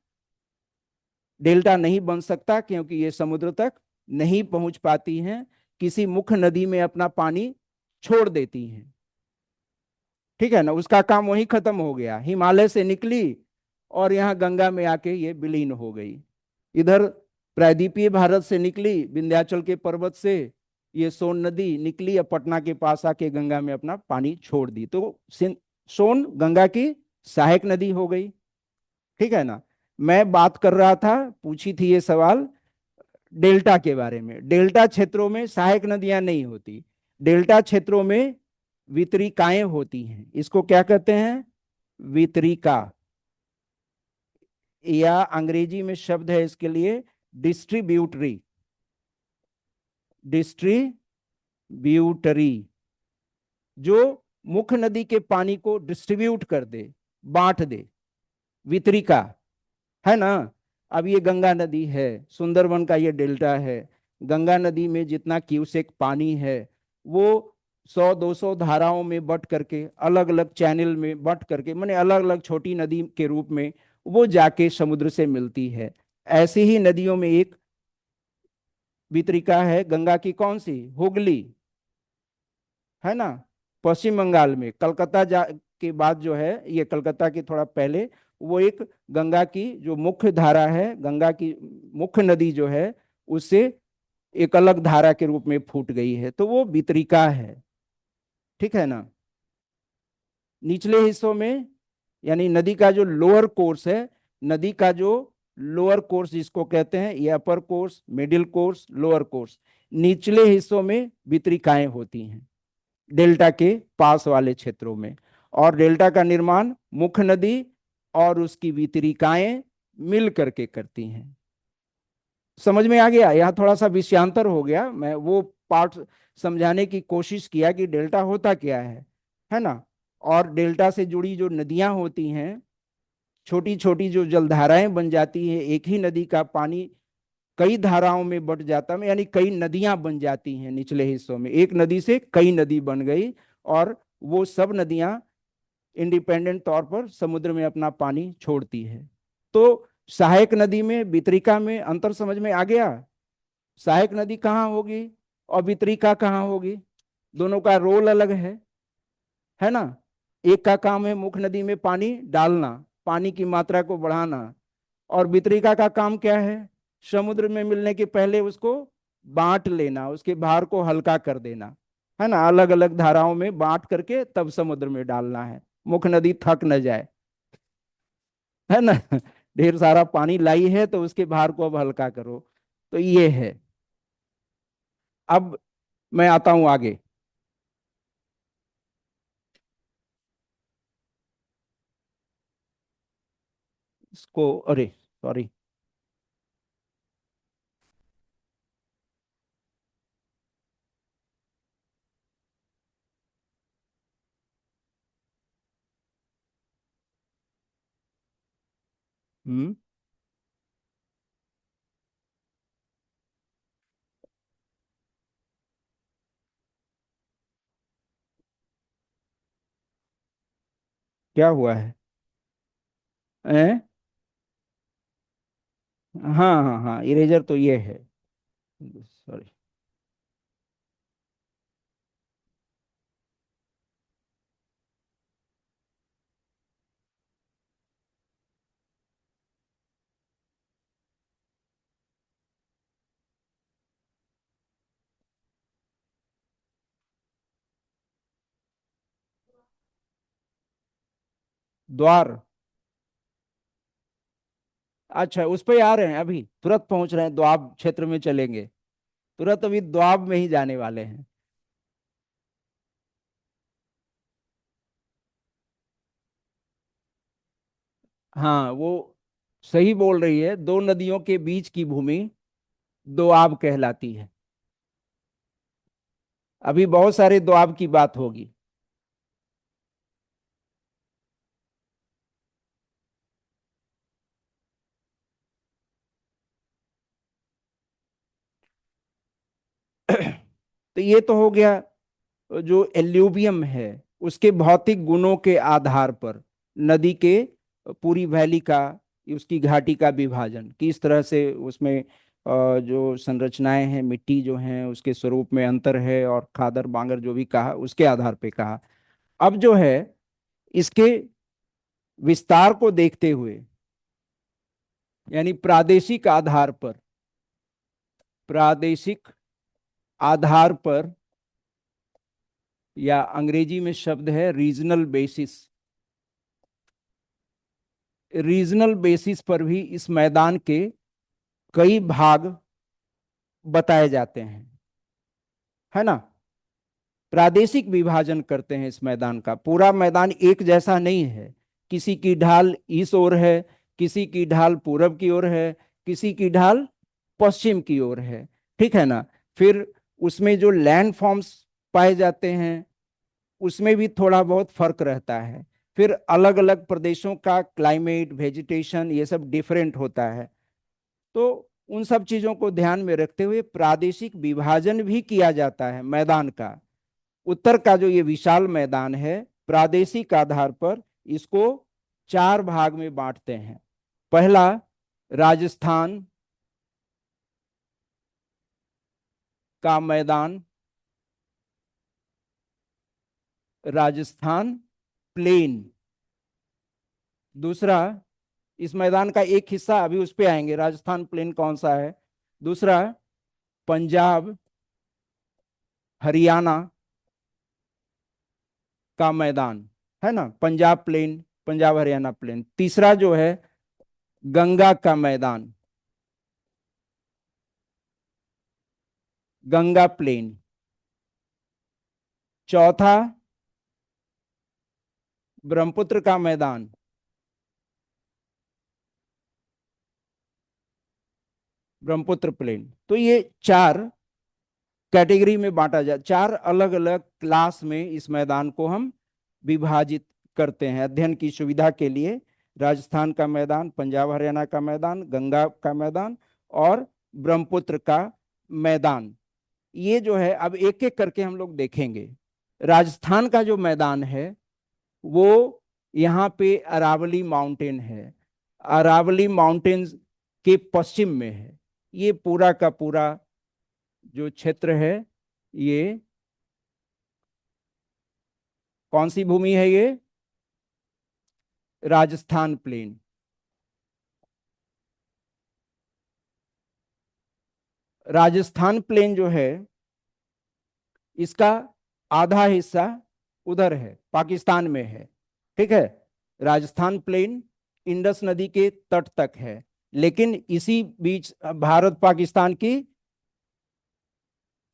A: डेल्टा नहीं बन सकता क्योंकि ये समुद्र तक नहीं पहुंच पाती हैं, किसी मुख्य नदी में अपना पानी छोड़ देती हैं। ठीक है ना, उसका काम वहीं खत्म हो गया, हिमालय से निकली और यहाँ गंगा में आके ये विलीन हो गई। इधर प्रायद्वीपीय भारत से निकली, विंध्याचल के पर्वत से ये सोन नदी निकली, अब पटना के पास आके गंगा में अपना पानी छोड़ दी, तो सोन गंगा की सहायक नदी हो गई। ठीक है ना। मैं बात कर रहा था, पूछी थी ये सवाल डेल्टा के बारे में। डेल्टा क्षेत्रों में सहायक नदियां नहीं होती, डेल्टा क्षेत्रों में वितरिकाएं होती हैं। इसको क्या कहते हैं? वितरिका, या अंग्रेजी में शब्द है इसके लिए डिस्ट्रीब्यूटरी। डिस्ट्रीब्यूटरी जो मुख्य नदी के पानी को डिस्ट्रीब्यूट कर दे, बांट दे, वितरिका, है ना। अब ये गंगा नदी है, सुंदरवन का ये डेल्टा है। गंगा नदी में जितना क्यूसेक पानी है वो 100-200 धाराओं में बट करके, अलग अलग चैनल में बट करके, माने अलग अलग छोटी नदी के रूप में वो जाके समुद्र से मिलती है। ऐसी ही नदियों में एक वितरिका है गंगा की, कौन सी? हुगली, है ना। पश्चिम बंगाल में कलकत्ता जा के बाद जो है, ये कलकत्ता के थोड़ा पहले, वो एक गंगा की जो मुख्य धारा है, गंगा की मुख्य नदी जो है, उससे एक अलग धारा के रूप में फूट गई है, तो वो वितरिका है। ठीक है ना। निचले हिस्सों में, यानी नदी का जो लोअर कोर्स है, नदी का जो लोअर कोर्स जिसको कहते हैं, ये upper course, middle course, lower course, निचले हिस्सों में वितरिकाएं होती हैं डेल्टा के पास वाले क्षेत्रों में। और डेल्टा का निर्माण मुख्य नदी और उसकी वितरिकाएं मिल करके करती हैं। समझ में आ गया? यहाँ थोड़ा सा विषयांतर हो गया, मैं वो पार्ट समझाने की कोशिश किया कि डेल्टा होता क्या है ना। और डेल्टा से जुड़ी जो नदियां होती हैं, छोटी छोटी जो जलधाराएं बन जाती है, एक ही नदी का पानी कई धाराओं में बट जाता है, यानी कई नदियां बन जाती हैं निचले हिस्सों में, एक नदी से कई नदी बन गई, और वो सब नदियां इंडिपेंडेंट तौर पर समुद्र में अपना पानी छोड़ती है। तो सहायक नदी में वितरिका में अंतर समझ में आ गया? सहायक नदी कहाँ होगी और वितरिका कहाँ होगी? दोनों का रोल अलग है ना। एक का काम है मुख्य नदी में पानी डालना, पानी की मात्रा को बढ़ाना, और वितरिका का काम क्या है? समुद्र में मिलने के पहले उसको बांट लेना, उसके भार को हल्का कर देना, है ना। अलग अलग धाराओं में बांट करके तब समुद्र में डालना है, मुख्य नदी थक न जाए, है ना। ढेर सारा पानी लाई है तो उसके भार को अब हल्का करो, तो ये है। अब मैं आता हूं आगे। इसको, अरे सॉरी। हम्म। क्या हुआ है? हैं? हाँ हाँ हाँ, इरेजर तो ये है, सॉरी। द्वार, अच्छा उस पे आ रहे हैं, अभी तुरंत पहुंच रहे हैं, द्वाब क्षेत्र में चलेंगे, तुरंत अभी द्वाब में ही जाने वाले हैं। हाँ वो सही बोल रही है, दो नदियों के बीच की भूमि दोआब कहलाती है। अभी बहुत सारे दोआब की बात होगी। तो ये तो हो गया जो एल्यूवियम है उसके भौतिक गुणों के आधार पर नदी के पूरी वैली का, उसकी घाटी का विभाजन किस तरह से उसमें जो संरचनाएं हैं, मिट्टी जो हैं उसके स्वरूप में अंतर है, और खादर बांगर जो भी कहा उसके आधार पे कहा। अब जो है इसके विस्तार को देखते हुए, यानी प्रादेशिक आधार पर, प्रादेशिक आधार पर, या अंग्रेजी में शब्द है रीजनल बेसिस, रीजनल बेसिस पर भी इस मैदान के कई भाग बताए जाते हैं, है ना। प्रादेशिक विभाजन करते हैं इस मैदान का। पूरा मैदान एक जैसा नहीं है, किसी की ढाल इस ओर है, किसी की ढाल पूरब की ओर है, किसी की ढाल पश्चिम की ओर है, ठीक है ना। फिर उसमें जो लैंड फॉर्म्स पाए जाते हैं उसमें भी थोड़ा बहुत फर्क रहता है। फिर अलग अलग प्रदेशों का क्लाइमेट, वेजिटेशन, ये सब डिफरेंट होता है। तो उन सब चीजों को ध्यान में रखते हुए प्रादेशिक विभाजन भी किया जाता है मैदान का। उत्तर का जो ये विशाल मैदान है, प्रादेशिक आधार पर इसको चार भाग में बांटते हैं। पहला, राजस्थान का मैदान, राजस्थान प्लेन। दूसरा, इस मैदान का एक हिस्सा, अभी उस पे आएंगे राजस्थान प्लेन कौन सा है। दूसरा, पंजाब हरियाणा का मैदान, है ना, पंजाब प्लेन, पंजाब हरियाणा प्लेन। तीसरा जो है गंगा का मैदान, गंगा प्लेन। चौथा, ब्रह्मपुत्र का मैदान, ब्रह्मपुत्र प्लेन। तो ये चार कैटेगरी में बांटा जाए, चार अलग अलग क्लास में इस मैदान को हम विभाजित करते हैं अध्ययन की सुविधा के लिए। राजस्थान का मैदान, पंजाब हरियाणा का मैदान, गंगा का मैदान और ब्रह्मपुत्र का मैदान। ये जो है अब एक एक करके हम लोग देखेंगे। राजस्थान का जो मैदान है वो, यहाँ पे अरावली माउंटेन है, अरावली माउंटेन्स के पश्चिम में है। ये पूरा का पूरा जो क्षेत्र है, ये कौन सी भूमि है ये, राजस्थान प्लेन। राजस्थान प्लेन जो है इसका आधा हिस्सा उधर है, पाकिस्तान में है, ठीक है। राजस्थान प्लेन इंडस नदी के तट तक है, लेकिन इसी बीच भारत पाकिस्तान की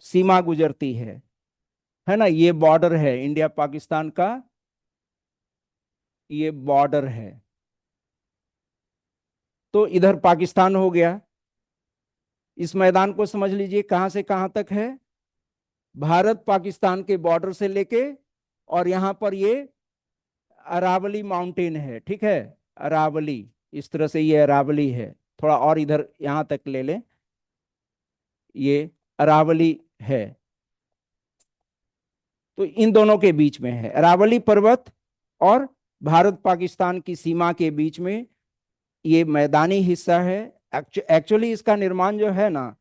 A: सीमा गुजरती है ना। ये बॉर्डर है इंडिया पाकिस्तान का, ये बॉर्डर है। तो इधर पाकिस्तान हो गया। इस मैदान को समझ लीजिए कहां से कहां तक है, भारत पाकिस्तान के बॉर्डर से लेके, और यहां पर ये अरावली माउंटेन है, ठीक है। अरावली, इस तरह से ये अरावली है। थोड़ा और इधर यहां तक ले लें, ये अरावली है। तो इन दोनों के बीच में है अरावली पर्वत, और भारत पाकिस्तान की सीमा के बीच में ये मैदानी हिस्सा है। एक्चुअली इसका निर्माण जो है ना,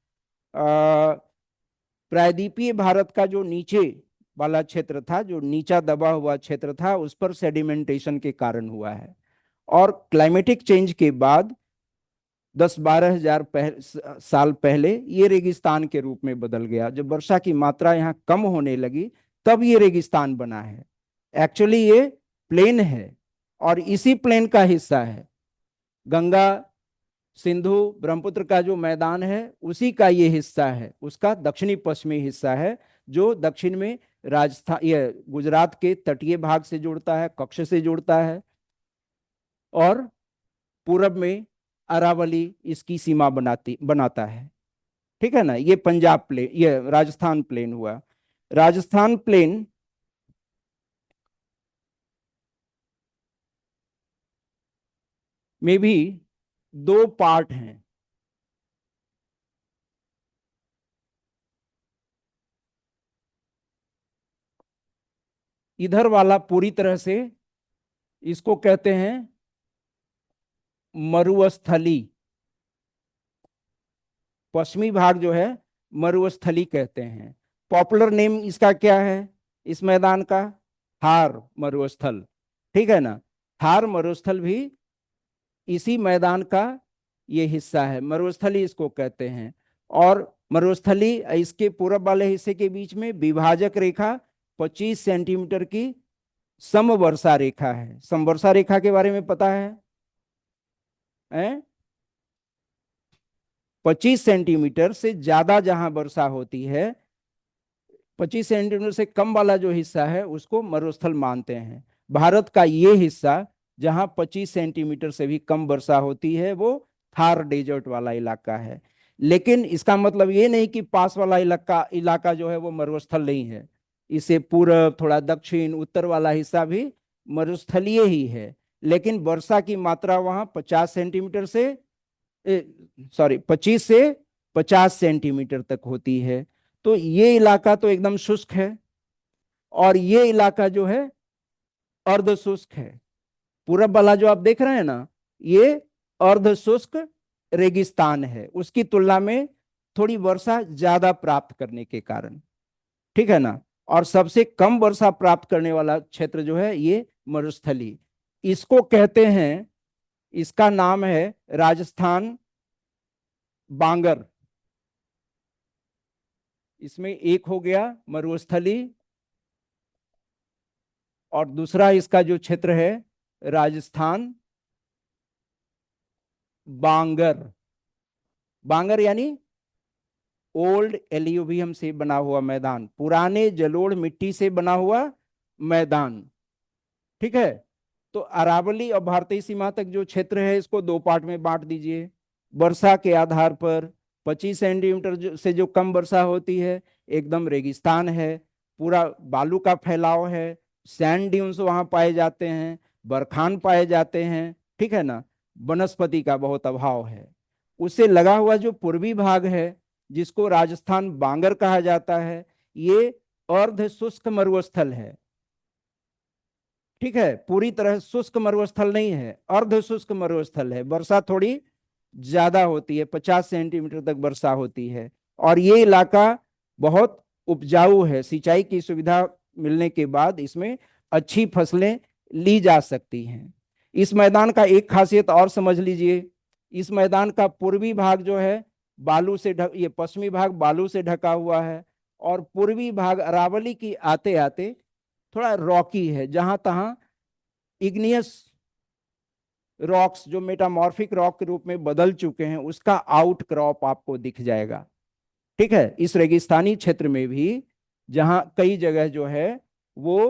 A: प्रायद्वीपीय भारत का जो नीचे वाला क्षेत्र था, जो नीचा दबा हुआ क्षेत्र था, उस पर सेडिमेंटेशन के कारण हुआ है। और क्लाइमेटिक चेंज के बाद 10-12 हजार साल पहले ये रेगिस्तान के रूप में बदल गया। जब वर्षा की मात्रा यहाँ कम होने लगी तब ये रेगिस्तान बना है। एक्चुअली ये प्लेन है, और इसी प्लेन का हिस्सा है गंगा सिंधु ब्रह्मपुत्र का जो मैदान है, उसी का ये हिस्सा है, उसका दक्षिणी पश्चिमी हिस्सा है, जो दक्षिण में राजस्थान, ये गुजरात के तटीय भाग से जुड़ता है, कच्छ से जुड़ता है, और पूरब में अरावली इसकी सीमा बनाता है। ठीक है ना। ये पंजाब प्लेन, ये राजस्थान प्लेन हुआ। राजस्थान प्लेन में भी दो पार्ट हैं। इधर वाला पूरी तरह से, इसको कहते हैं मरुस्थली। पश्चिमी भाग जो है मरुस्थली कहते हैं। पॉपुलर नेम इसका क्या है इस मैदान का? थार मरुस्थल। ठीक है ना। थार मरुस्थल भी इसी मैदान का ये हिस्सा है, मरुस्थली इसको कहते हैं। और मरुस्थली, इसके पूरब वाले हिस्से के बीच में विभाजक रेखा 25 सेंटीमीटर की समवर्षा रेखा है। समवर्षा रेखा के बारे में पता है? 25 सेंटीमीटर से ज्यादा जहां वर्षा होती है, 25 सेंटीमीटर से कम वाला जो हिस्सा है उसको मरुस्थल मानते हैं। भारत का ये हिस्सा जहां 25 सेंटीमीटर से भी कम वर्षा होती है वो थार डेजर्ट वाला इलाका है। लेकिन इसका मतलब ये नहीं कि पास वाला इलाका इलाका जो है वो मरुस्थल नहीं है। इसे पूरब, थोड़ा दक्षिण, उत्तर वाला हिस्सा भी मरुस्थलीय ही है। लेकिन वर्षा की मात्रा वहां 50 सेंटीमीटर से, सॉरी, 25 से 50 सेंटीमीटर तक होती है। तो ये इलाका तो एकदम शुष्क है, और ये इलाका जो है अर्ध शुष्क है। पूरब वाला जो आप देख रहे हैं ना, ये अर्ध शुष्क रेगिस्तान है, उसकी तुलना में थोड़ी वर्षा ज्यादा प्राप्त करने के कारण। ठीक है ना। और सबसे कम वर्षा प्राप्त करने वाला क्षेत्र जो है ये मरुस्थली। इसको कहते हैं, इसका नाम है राजस्थान बांगर। इसमें एक हो गया मरुस्थली, और दूसरा इसका जो क्षेत्र है राजस्थान बांगर। बांगर यानी ओल्ड एल्यूवियम से बना हुआ मैदान, पुराने जलोढ़ मिट्टी से बना हुआ मैदान। ठीक है। तो अरावली और भारतीय सीमा तक जो क्षेत्र है इसको दो पार्ट में बांट दीजिए। वर्षा के आधार पर 25 सेंटीमीटर से जो कम वर्षा होती है एकदम रेगिस्तान है, पूरा बालू का फैलाव है, सैंड ड्यून्स वहां पाए जाते हैं, बरखान पाए जाते हैं। ठीक है ना। वनस्पति का बहुत अभाव है। उससे लगा हुआ जो पूर्वी भाग है जिसको राजस्थान बांगर कहा जाता है, ये अर्ध शुष्क मरुस्थल है। ठीक है। पूरी तरह शुष्क मरुस्थल नहीं है, अर्ध शुष्क मरुस्थल है। वर्षा थोड़ी ज्यादा होती है, 50 सेंटीमीटर तक वर्षा होती है। और ये इलाका बहुत उपजाऊ है, सिंचाई की सुविधा मिलने के बाद इसमें अच्छी फसलें ली जा सकती हैं। इस मैदान का एक खासियत और समझ लीजिए। इस मैदान का पूर्वी भाग जो है बालू से ढक, ये पश्चिमी भाग बालू से ढका हुआ है, और पूर्वी भाग अरावली की आते आते थोड़ा रॉकी है, जहां तहां इग्नियस रॉक्स जो मेटामॉर्फिक रॉक के रूप में बदल चुके हैं उसका आउट क्रॉप आपको दिख जाएगा। ठीक है। इस रेगिस्तानी क्षेत्र में भी जहां कई जगह जो है वो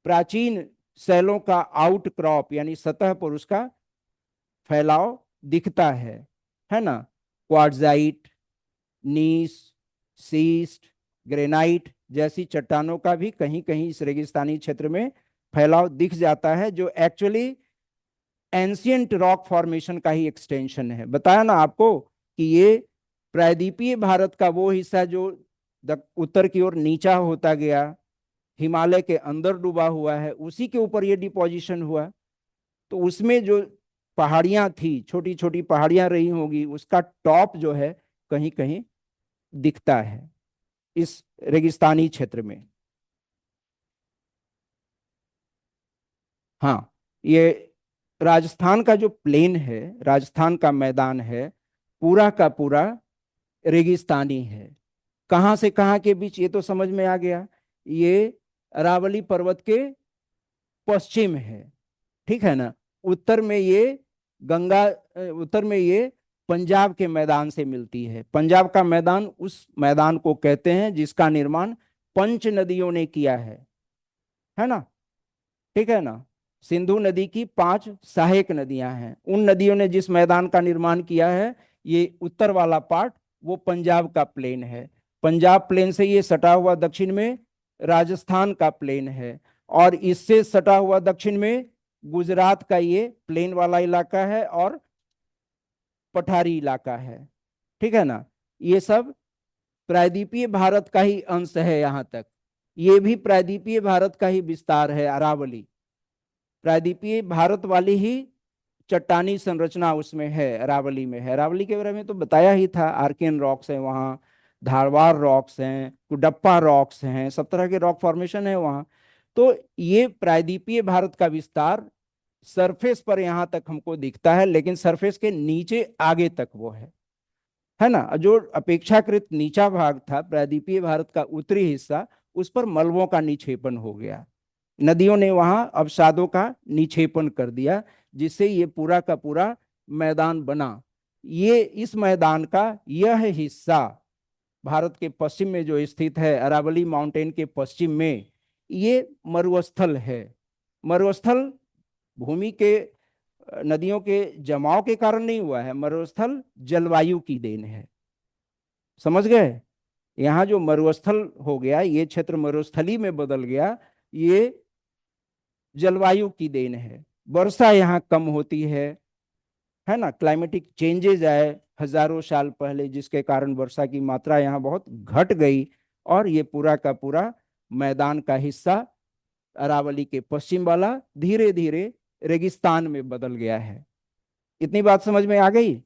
A: प्राचीन शैलों का आउट क्रॉप यानी सतह पर उसका फैलाव दिखता है ना। क्वार्ट्जाइट, नीस, सीस्ट, ग्रेनाइट जैसी चट्टानों का भी कहीं कहीं इस रेगिस्तानी क्षेत्र में फैलाव दिख जाता है, जो एक्चुअली एंशियंट रॉक फॉर्मेशन का ही एक्सटेंशन है। बताया ना आपको कि ये प्रायद्वीपीय भारत का वो हिस्सा जो उत्तर की ओर नीचा होता गया, हिमालय के अंदर डूबा हुआ है, उसी के ऊपर ये डिपोजिशन हुआ। तो उसमें जो पहाड़ियां थी, छोटी छोटी पहाड़ियां रही होंगी, उसका टॉप जो है कहीं कहीं दिखता है इस रेगिस्तानी क्षेत्र में। हाँ, ये राजस्थान का जो प्लेन है, राजस्थान का मैदान है, पूरा का पूरा रेगिस्तानी है। कहां से कहां के बीच ये तो समझ में आ गया। ये अरावली पर्वत के पश्चिम है। ठीक है ना। उत्तर में ये गंगा, उत्तर में ये पंजाब के मैदान से मिलती है। पंजाब का मैदान उस मैदान को कहते हैं जिसका निर्माण पंच नदियों ने किया है ना। ठीक है ना। सिंधु नदी की 5 सहायक नदियां हैं, उन नदियों ने जिस मैदान का निर्माण किया है ये उत्तर वाला पार्ट वो पंजाब का प्लेन है। पंजाब प्लेन से ये सटा हुआ दक्षिण में राजस्थान का प्लेन है, और इससे सटा हुआ दक्षिण में गुजरात का ये प्लेन वाला इलाका है और पठारी इलाका है। ठीक है ना। ये सब प्रायद्वीपीय भारत का ही अंश है। यहां तक ये भी प्रायद्वीपीय भारत का ही विस्तार है। अरावली प्रायद्वीपीय भारत वाली ही चट्टानी संरचना उसमें है, अरावली में है। अरावली के बारे में तो बताया ही था, आर्कियन रॉक्स है वहाँ, धारवाड़ रॉक्स हैं, कुडप्पा रॉक्स हैं, सब तरह के रॉक फॉर्मेशन है वहाँ। तो ये प्रायद्वीपीय भारत का विस्तार सरफेस पर यहाँ तक हमको दिखता है, लेकिन सरफेस के नीचे आगे तक वो है ना। जो अपेक्षाकृत नीचा भाग था प्रायद्वीपीय भारत का उत्तरी हिस्सा, उस पर मलबों का निक्षेपण हो गया। नदियों ने वहां अवसादों का निक्षेपण कर दिया, जिससे ये पूरा का पूरा मैदान बना। ये इस मैदान का यह हिस्सा भारत के पश्चिम में जो स्थित है, अरावली माउंटेन के पश्चिम में, ये मरुस्थल है। मरुस्थल भूमि के नदियों के जमाव के कारण नहीं हुआ है, मरुस्थल जलवायु की देन है। समझ गए। यहाँ जो मरुस्थल हो गया, ये क्षेत्र मरुस्थली में बदल गया, ये जलवायु की देन है। वर्षा यहाँ कम होती है ना। क्लाइमेटिक चेंजेज आए हजारों साल पहले, जिसके कारण वर्षा की मात्रा यहाँ बहुत घट गई, और ये पूरा का पूरा मैदान का हिस्सा अरावली के पश्चिम वाला धीरे धीरे रेगिस्तान में बदल गया है। इतनी बात समझ में आ गई।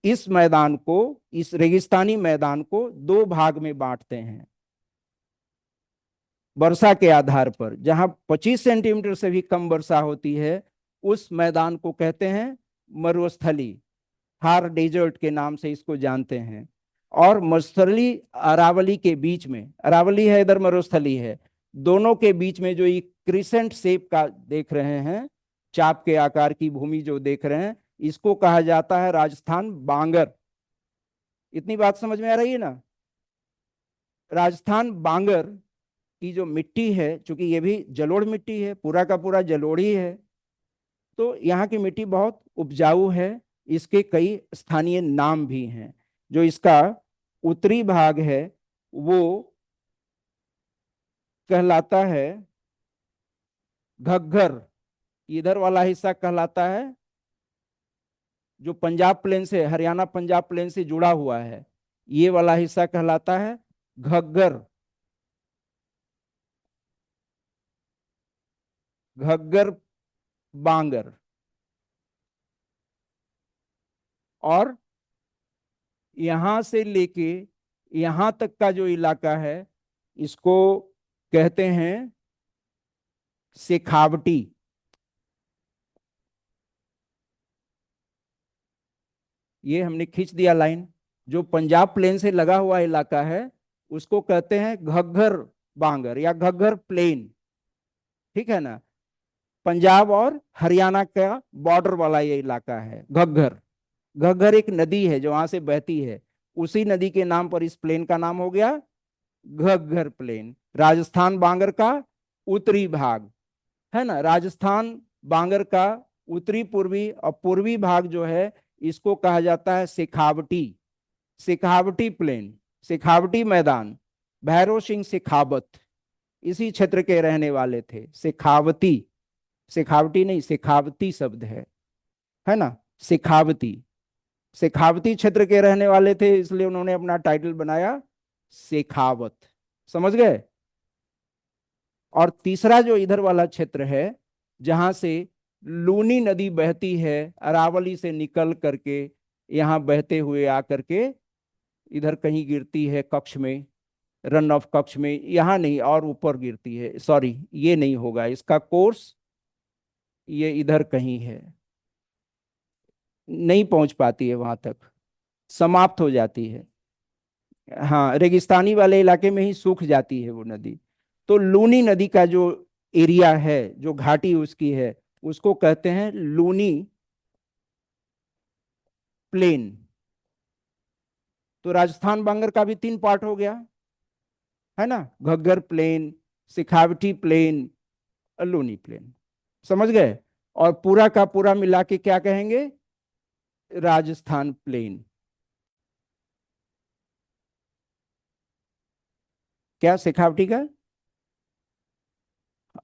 A: इस मैदान को, इस रेगिस्तानी मैदान को दो भाग में बांटते हैं वर्षा के आधार पर। जहां 25 सेंटीमीटर से भी कम वर्षा होती है, उस मैदान को कहते हैं मरुस्थली, थार डेजर्ट के नाम से इसको जानते हैं। और मरुस्थली अरावली के बीच में, अरावली है इधर, मरुस्थली है, दोनों के बीच में जो ये क्रिसेंट शेप का देख रहे हैं, चाप के आकार की भूमि जो देख रहे हैं, इसको कहा जाता है राजस्थान बांगर। इतनी बात समझ में आ रही है ना। राजस्थान बांगर की जो मिट्टी है, चूंकि ये भी जलोढ़ मिट्टी है, पूरा का पूरा जलोढ़ी है, तो यहाँ की मिट्टी बहुत उपजाऊ है। इसके कई स्थानीय नाम भी हैं। जो इसका उत्तरी भाग है वो कहलाता है घग्गर। इधर वाला हिस्सा कहलाता है, जो पंजाब प्लेन से, हरियाणा पंजाब प्लेन से जुड़ा हुआ है, ये वाला हिस्सा कहलाता है घग्गर। घग्गर बांगर। और यहां से लेके यहां तक का जो इलाका है, इसको कहते हैं शेखावटी। ये हमने खींच दिया लाइन। जो पंजाब प्लेन से लगा हुआ इलाका है, उसको कहते हैं घग्गर बांगर या घग्गर प्लेन। ठीक है ना। पंजाब और हरियाणा का बॉर्डर वाला ये इलाका है घग्गर। घग्गर एक नदी है जो वहां से बहती है, उसी नदी के नाम पर इस प्लेन का नाम हो गया घग्गर प्लेन। राजस्थान बांगर का उत्तरी भाग है ना। राजस्थान बांगर का उत्तरी पूर्वी और पूर्वी भाग जो है, इसको कहा जाता है शेखावटी। शेखावटी प्लेन, शेखावटी मैदान। भैरव सिंह शेखावत इसी क्षेत्र के रहने वाले थे। शेखावती, शेखावटी नहीं, शेखावती शब्द है ना। शेखावती, शेखावती क्षेत्र के रहने वाले थे, इसलिए उन्होंने अपना टाइटल बनाया शेखावत। समझ गए। और तीसरा जो इधर वाला क्षेत्र है, जहां से लूनी नदी बहती है अरावली से निकल करके, यहां बहते हुए आकर के इधर कहीं गिरती है कक्ष में, रन ऑफ कक्ष में, यहां नहीं और ऊपर गिरती है, सॉरी ये नहीं होगा, इसका कोर्स ये इधर कहीं है, नहीं पहुंच पाती है वहां तक, समाप्त हो जाती है। हाँ, रेगिस्तानी वाले इलाके में ही सूख जाती है वो नदी। तो लूनी नदी का जो एरिया है, जो घाटी उसकी है, उसको कहते हैं लूनी प्लेन। तो राजस्थान बांगर का भी 3 पार्ट हो गया, है ना। Ghaggar plain, Shekhawati plain, Luni plain. समझ गए। और पूरा का पूरा मिला के क्या कहेंगे, राजस्थान प्लेन। क्या शेखावटी का?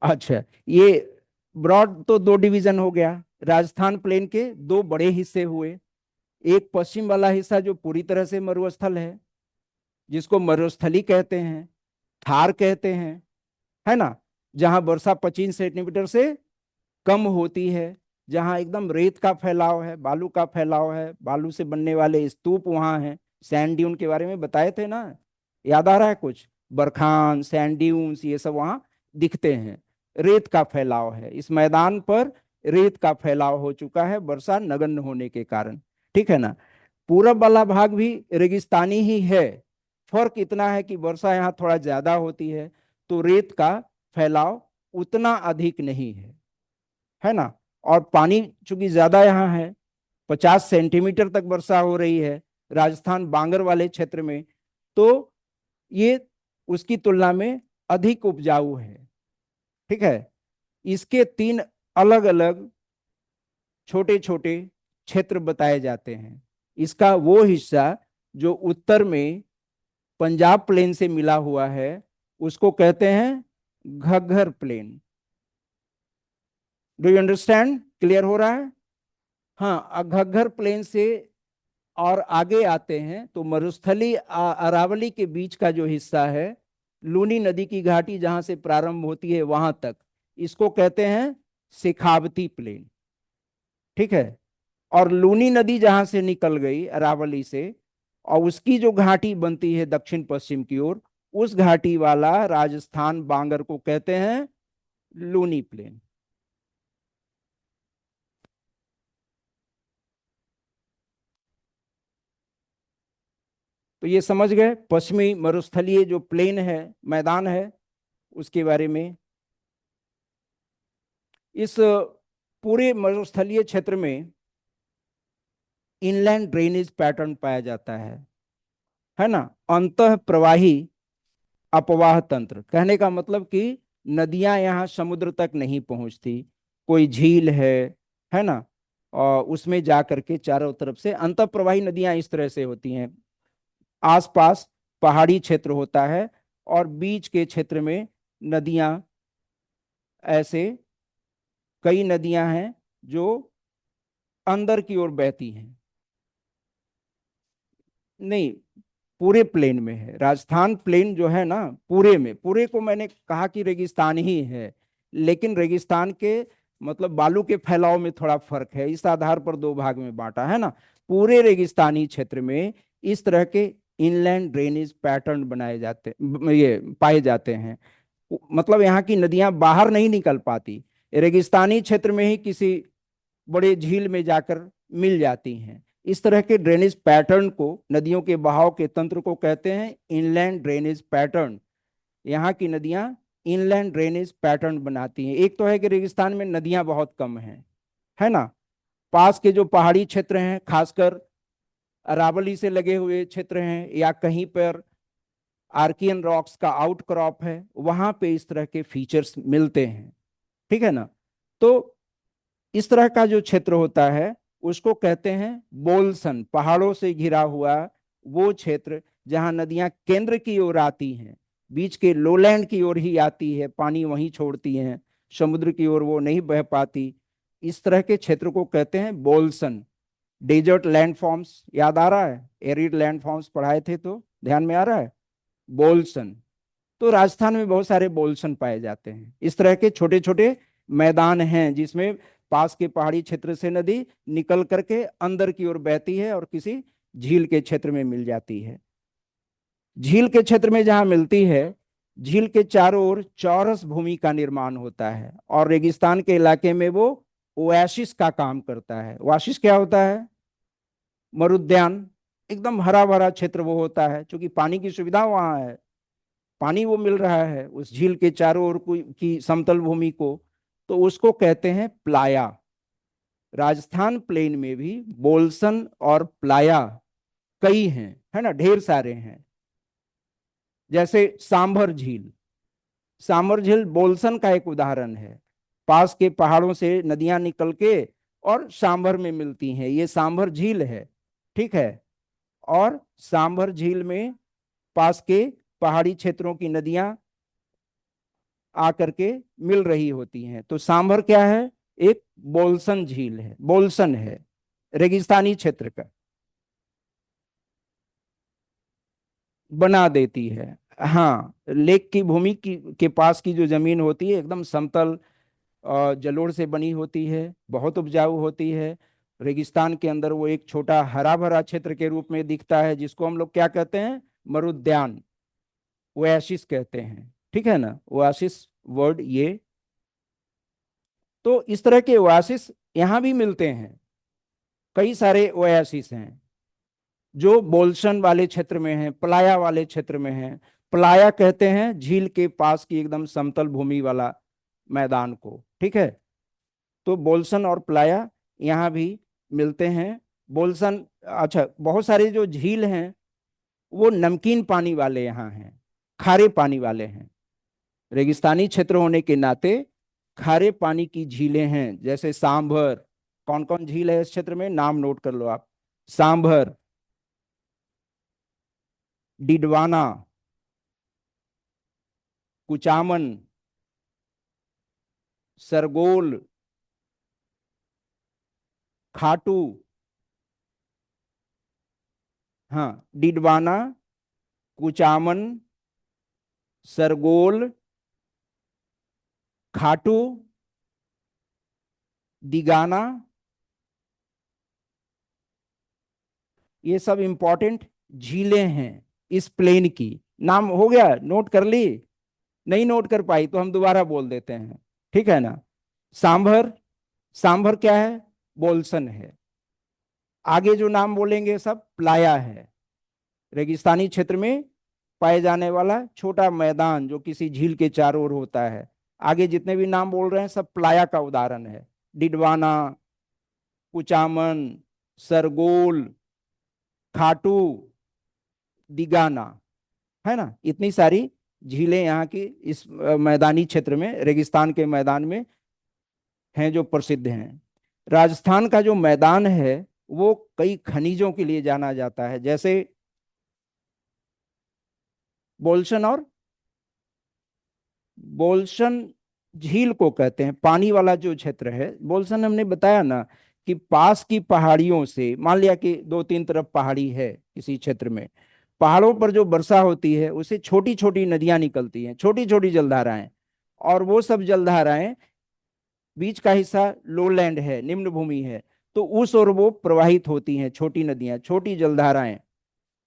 A: अच्छा, ये ब्रॉड तो दो डिवीजन हो गया। राजस्थान प्लेन के दो बड़े हिस्से हुए। एक पश्चिम वाला हिस्सा जो पूरी तरह से मरुस्थल है, जिसको मरुस्थली कहते हैं, थार कहते हैं, है ना, जहां वर्षा 25 सेंटीमीटर से कम होती है, जहां एकदम रेत का फैलाव है, बालू का फैलाव है, बालू से बनने वाले स्तूप वहां हैं। सैंड ड्यून के बारे में बताए थे ना, याद आ रहा है कुछ? बरखान, सैंड ड्यून्स, ये सब वहां दिखते हैं। रेत का फैलाव है इस मैदान पर, रेत का फैलाव हो चुका है वर्षा नगण्य होने के कारण। ठीक है ना। पूरब वाला भाग भी रेगिस्तानी ही है। फर्क इतना है कि वर्षा यहाँ थोड़ा ज्यादा होती है, तो रेत का फैलाव उतना अधिक नहीं है ना। और पानी चूंकि ज्यादा यहाँ है, 50 सेंटीमीटर तक वर्षा हो रही है राजस्थान बांगर वाले क्षेत्र में, तो ये उसकी तुलना में अधिक उपजाऊ है। ठीक है। इसके तीन अलग अलग छोटे छोटे क्षेत्र बताए जाते हैं। इसका वो हिस्सा जो उत्तर में पंजाब प्लेन से मिला हुआ है, उसको कहते हैं Ghaggar plain. Do you understand? Clear हो रहा है? हाँ, घग्गर प्लेन से और आगे आते हैं तो मरुस्थली अरावली के बीच का जो हिस्सा है, लूनी नदी की घाटी जहां से प्रारंभ होती है वहां तक, इसको कहते हैं शेखावती प्लेन। ठीक है। और लूनी नदी जहां से निकल गई अरावली से, और उसकी जो घाटी बनती है दक्षिण पश्चिम की ओर, उस घाटी वाला राजस्थान बांगर को कहते हैं लूनी प्लेन। तो ये समझ गए पश्चिमी मरुस्थलीय जो प्लेन है, मैदान है, उसके बारे में। इस पूरे मरुस्थलीय क्षेत्र में इनलैंड ड्रेनेज पैटर्न पाया जाता है ना। अंतः प्रवाही अपवाह तंत्र, कहने का मतलब कि नदियां यहाँ समुद्र तक नहीं पहुंचती, कोई झील है ना, और उसमें जा करके चारों तरफ से अंतः प्रवाही नदियां इस तरह से होती हैं। आसपास पहाड़ी क्षेत्र होता है, और बीच के क्षेत्र में नदियां, ऐसे कई नदियां हैं जो अंदर की ओर बहती हैं। नहीं, पूरे प्लेन में है। राजस्थान प्लेन जो है ना, पूरे में, पूरे को मैंने कहा कि रेगिस्तान ही है, लेकिन रेगिस्तान के मतलब बालू के फैलाव में थोड़ा फर्क है, इस आधार पर दो भाग में बांटा है ना। पूरे रेगिस्तानी क्षेत्र में इस तरह के इनलैंड ड्रेनेज पैटर्न बनाए जाते, ये पाए जाते हैं। मतलब यहाँ की नदियां बाहर नहीं निकल पाती, रेगिस्तानी क्षेत्र में ही किसी बड़े झील में जाकर मिल जाती हैं। इस तरह के ड्रेनेज पैटर्न को, नदियों के बहाव के तंत्र को कहते हैं इनलैंड ड्रेनेज पैटर्न। यहाँ की नदियां इनलैंड ड्रेनेज पैटर्न बनाती हैं। एक तो है कि रेगिस्तान में नदियां बहुत कम हैं, है ना। पास के जो पहाड़ी क्षेत्र हैं, खासकर अरावली से लगे हुए क्षेत्र हैं, या कहीं पर आर्कियन रॉक्स का आउटक्रॉप है, वहां पे इस तरह के फीचर्स मिलते हैं। ठीक है ना। तो इस तरह का जो क्षेत्र होता है उसको कहते हैं बोलसन, पहाड़ों से घिरा हुआ वो क्षेत्र जहां नदियां केंद्र की ओर आती हैं, बीच के लोलैंड की ओर ही आती है, पानी वहीं छोड़ती हैं, समुद्र की ओर वो नहीं बह पाती। इस तरह के क्षेत्र को कहते हैं बोलसन। डेजर्ट लैंडफॉर्म्स याद आ रहा है? एरिड लैंडफॉर्म्स पढ़ाए थे तो ध्यान में आ रहा है? बोलसन। तो राजस्थान में बहुत सारे बोलसन पाए जाते हैं। इस तरह के छोटे छोटे मैदान हैं जिसमें पास के पहाड़ी क्षेत्र से नदी निकल करके अंदर की ओर बहती है और किसी झील के क्षेत्र में मिल जाती है। झील के क्षेत्र में जहां मिलती है, झील के चारों ओर चौरस भूमि का निर्माण होता है, और रेगिस्तान के इलाके में वो ओएसिस का काम करता है। ओएसिस क्या होता है? मरुद्यान। एकदम हरा भरा क्षेत्र वो होता है, क्योंकि पानी की सुविधा वहां है, पानी वो मिल रहा है उस झील के चारों ओर की समतल भूमि को, तो उसको कहते हैं प्लाया। राजस्थान प्लेन में भी बोलसन और प्लाया कई हैं, है ना, ढेर सारे हैं। जैसे सांभर झील, सांभर झील बोलसन का एक उदाहरण है। पास के पहाड़ों से नदियां निकल के और सांभर में मिलती हैं। ये सांभर झील है, ठीक है। और सांभर झील में पास के पहाड़ी क्षेत्रों की नदियां आकर के मिल रही होती हैं। तो सांभर क्या है? एक बोल्सन झील है, बोल्सन है, रेगिस्तानी क्षेत्र का बना देती है। हाँ, लेक की भूमि की के पास की जो जमीन होती है एकदम समतल जलोढ़ से बनी होती है, बहुत उपजाऊ होती है। रेगिस्तान के अंदर वो एक छोटा हरा भरा क्षेत्र के रूप में दिखता है, जिसको हम लोग क्या कहते हैं? मरुद्यान, ओएसिस कहते हैं, ठीक है ना, ओएसिस वर्ड ये। तो इस तरह के ओएसिस यहाँ भी मिलते हैं, कई सारे ओएसिस हैं जो बोल्सन वाले क्षेत्र में हैं, प्लाया वाले क्षेत्र में हैं। प्लाया कहते हैं झील के पास की एकदम समतल भूमि वाला मैदान को, ठीक है। तो बोल्सन और प्लाया यहाँ भी मिलते हैं। बोल्सन, अच्छा, बहुत सारे जो झील हैं वो नमकीन पानी वाले यहाँ हैं, खारे पानी वाले हैं। रेगिस्तानी क्षेत्र होने के नाते खारे पानी की झीलें हैं, जैसे सांभर। कौन कौन झील है इस क्षेत्र में? नाम नोट कर लो आप। सांभर, डिडवाना, कुचामन, सरगोल, खाटू। हाँ, डिडवाना, कुचामन, सरगोल, खाटू, दिगाना, ये सब इंपॉर्टेंट झीलें हैं इस प्लेन की। नाम हो गया, नोट कर ली? नहीं नोट कर पाई तो हम दोबारा बोल देते हैं, ठीक है ना। सांभर, सांभर क्या है? बोल्सन है। आगे जो नाम बोलेंगे सब प्लाया है, रेगिस्तानी क्षेत्र में पाए जाने वाला छोटा मैदान जो किसी झील के चारों ओर होता है। आगे जितने भी नाम बोल रहे हैं सब प्लाया का उदाहरण है। डिडवाना, कुचामन, सरगोल, खाटू, दिगाना, है ना, इतनी सारी झीलें यहाँ की इस मैदानी क्षेत्र में, रेगिस्तान के मैदान में हैं, जो प्रसिद्ध हैं। राजस्थान का जो मैदान है वो कई खनिजों के लिए जाना जाता है, जैसे बोल्सन और बोल्सन झील को कहते हैं पानी वाला जो क्षेत्र है। बोल्सन हमने बताया ना कि पास की पहाड़ियों से, मान लिया कि दो तीन तरफ पहाड़ी है किसी क्षेत्र में, पहाड़ों पर जो वर्षा होती है उससे छोटी छोटी नदियां निकलती हैं, छोटी छोटी जलधाराएं। और वो सब जलधाराएं, बीच का हिस्सा लोलैंड है, निम्न भूमि है, तो उस ओर वो प्रवाहित होती हैं, छोटी नदियां, छोटी जलधाराएं।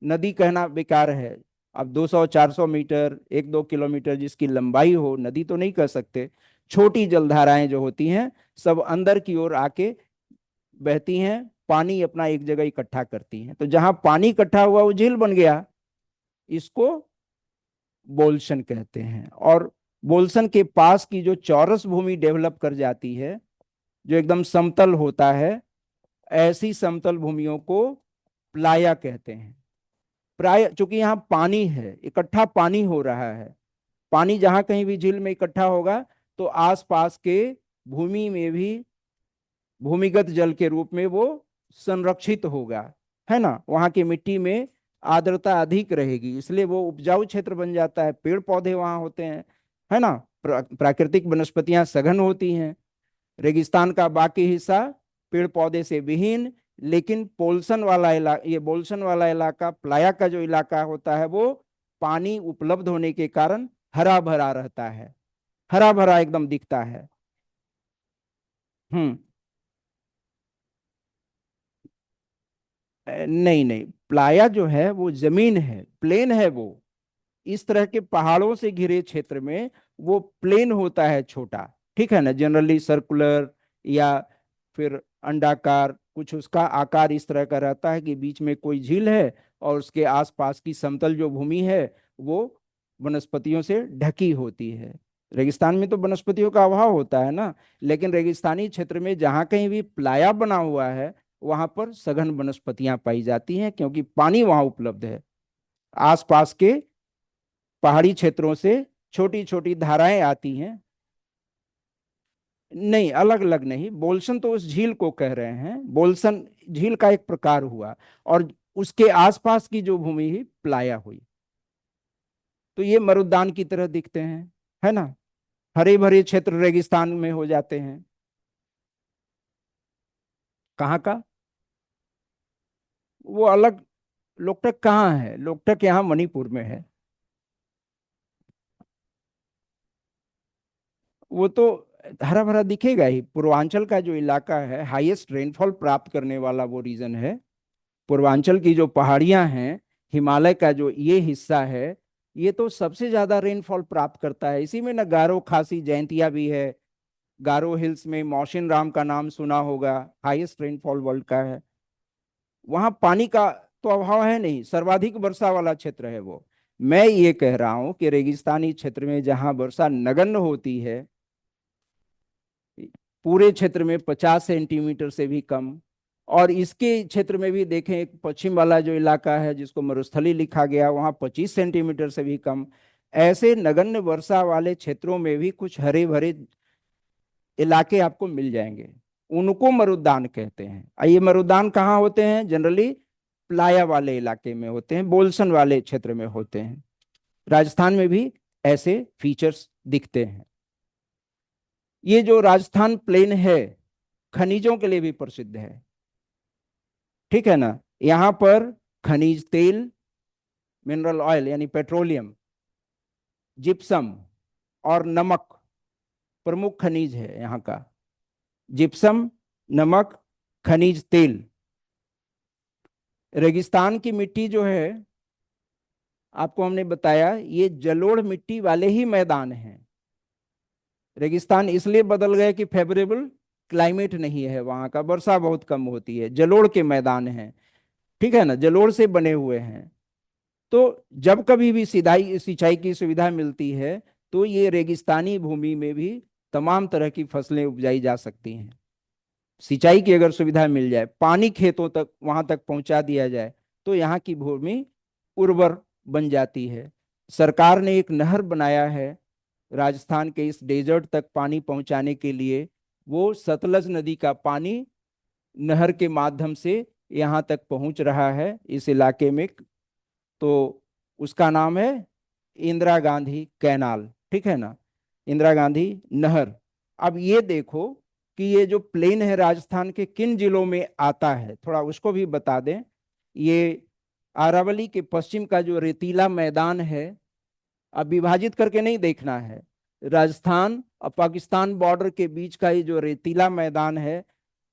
A: नदी कहना बेकार है। अब 200-400 मीटर, 1-2 किलोमीटर जिसकी लंबाई हो, नदी तो नहीं कह सकते। छोटी जलधाराएं जो होती हैं सब अंदर की ओर आके बहती हैं, पानी अपना एक जगह इकट्ठा करती हैं। तो जहां पानी इकट्ठा हुआ वो झील बन गया, इसको बोल्सन कहते हैं। और बोल्सन के पास की जो चौरस भूमि डेवलप कर जाती है, जो एकदम समतल होता है, ऐसी समतल भूमियों को प्लाया कहते हैं। प्राय चूंकि यहाँ पानी है, इकट्ठा पानी हो रहा है, पानी जहां कहीं भी झील में इकट्ठा होगा तो आसपास के भूमि में भी भूमिगत जल के रूप में वो संरक्षित होगा, है ना। वहां की मिट्टी में आर्द्रता अधिक रहेगी, इसलिए वो उपजाऊ क्षेत्र बन जाता है, पेड़ पौधे वहां होते हैं, है ना। प्राकृतिक वनस्पतियां सघन होती हैं। रेगिस्तान का बाकी हिस्सा पेड़ पौधे से विहीन, लेकिन पोल्सन वाला इलाका, ये बोल्सन वाला इलाका, प्लाया का जो इलाका होता है, वो पानी उपलब्ध होने के कारण हरा भरा रहता है, हरा भरा एकदम दिखता है। हम्म। नहीं नहीं, प्लाया जो है वो जमीन है, प्लेन है वो। इस तरह के पहाड़ों से घिरे क्षेत्र में वो प्लेन होता है, छोटा, ठीक है ना, जनरली सर्कुलर या फिर अंडाकार, कुछ उसका आकार इस तरह का रहता है कि बीच में कोई झील है और उसके आसपास की समतल जो भूमि है वो वनस्पतियों से ढकी होती है। रेगिस्तान में तो वनस्पतियों का अभाव होता है ना, लेकिन रेगिस्तानी क्षेत्र में जहां कहीं भी प्लाया बना हुआ है वहां पर सघन वनस्पतियां पाई जाती हैं, क्योंकि पानी वहां उपलब्ध है। आसपास के पहाड़ी क्षेत्रों से छोटी छोटी धाराएं आती हैं। नहीं, अलग अलग नहीं, बोल्सन तो उस झील को कह रहे हैं, बोल्सन झील का एक प्रकार हुआ, और उसके आसपास की जो भूमि ही प्लाया हुई। तो ये मरुद्यान की तरह दिखते हैं, है ना। हरे भरे क्षेत्र रेगिस्तान में हो जाते हैं। कहाँ का? वो अलग। लोकटक कहाँ है? लोकटक यहाँ मणिपुर में है। वो तो हरा भरा दिखेगा ही। पूर्वांचल का जो इलाका है, हाईएस्ट रेनफॉल प्राप्त करने वाला वो रीजन है। पूर्वांचल की जो पहाड़ियां हैं, हिमालय का जो ये हिस्सा है, ये तो सबसे ज्यादा रेनफॉल प्राप्त करता है। इसी में न गारो खासी जयंतिया भी है। गारो हिल्स में मौसिन राम का नाम सुना होगा, हाईएस्ट रेनफॉल वर्ल्ड का है। वहां पानी का तो अभाव है नहीं, सर्वाधिक वर्षा वाला क्षेत्र है वो। मैं ये कह रहा हूं कि रेगिस्तानी क्षेत्र में जहां वर्षा नगण्य होती है, पूरे क्षेत्र में 50 सेंटीमीटर से भी कम, और इसके क्षेत्र में भी देखें, एक पश्चिम वाला जो इलाका है जिसको मरुस्थली लिखा गया, वहां 25 सेंटीमीटर से भी कम। ऐसे नगण्य वर्षा वाले क्षेत्रों में भी कुछ हरे भरे इलाके आपको मिल जाएंगे। उनको मरुद्यान कहते हैं। ये मरुद्यान कहाँ होते हैं? जनरली प्लाया वाले इलाके में होते हैं, बोल्सन वाले क्षेत्र में होते हैं। राजस्थान में भी ऐसे फीचर्स दिखते हैं। ये जो राजस्थान प्लेन है, खनिजों के लिए भी प्रसिद्ध है, ठीक है ना। यहाँ पर खनिज तेल, मिनरल ऑयल यानी पेट्रोलियम, जिप्सम और नमक प्रमुख खनिज है यहाँ का। जिप्सम, नमक, खनिज तेल। रेगिस्तान की मिट्टी जो है, आपको हमने बताया, ये जलोढ़ मिट्टी वाले ही मैदान हैं। रेगिस्तान इसलिए बदल गए कि फेवरेबल क्लाइमेट नहीं है वहां का, वर्षा बहुत कम होती है, जलोढ़ के मैदान हैं, ठीक है ना, जलोढ़ से बने हुए हैं। तो जब कभी भी सिंचाई सिंचाई की सुविधा मिलती है, तो ये रेगिस्तानी भूमि में भी तमाम तरह की फसलें उपजाई जा सकती हैं। सिंचाई की अगर सुविधा मिल जाए, पानी खेतों तक वहां तक पहुंचा दिया जाए, तो यहाँ की भूमि उर्वर बन जाती है। सरकार ने एक नहर बनाया है राजस्थान के इस डेजर्ट तक पानी पहुंचाने के लिए। वो सतलज नदी का पानी नहर के माध्यम से यहाँ तक पहुंच रहा है इस इलाके में। तो उसका नाम है इंदिरा गांधी कैनाल, ठीक है ना, इंदिरा गांधी नहर। अब ये देखो कि ये जो प्लेन है राजस्थान के किन जिलों में आता है, थोड़ा उसको भी बता दें। ये अरावली के पश्चिम का जो रेतीला मैदान है, अब विभाजित करके नहीं देखना है, राजस्थान और पाकिस्तान बॉर्डर के बीच का ये जो रेतीला मैदान है,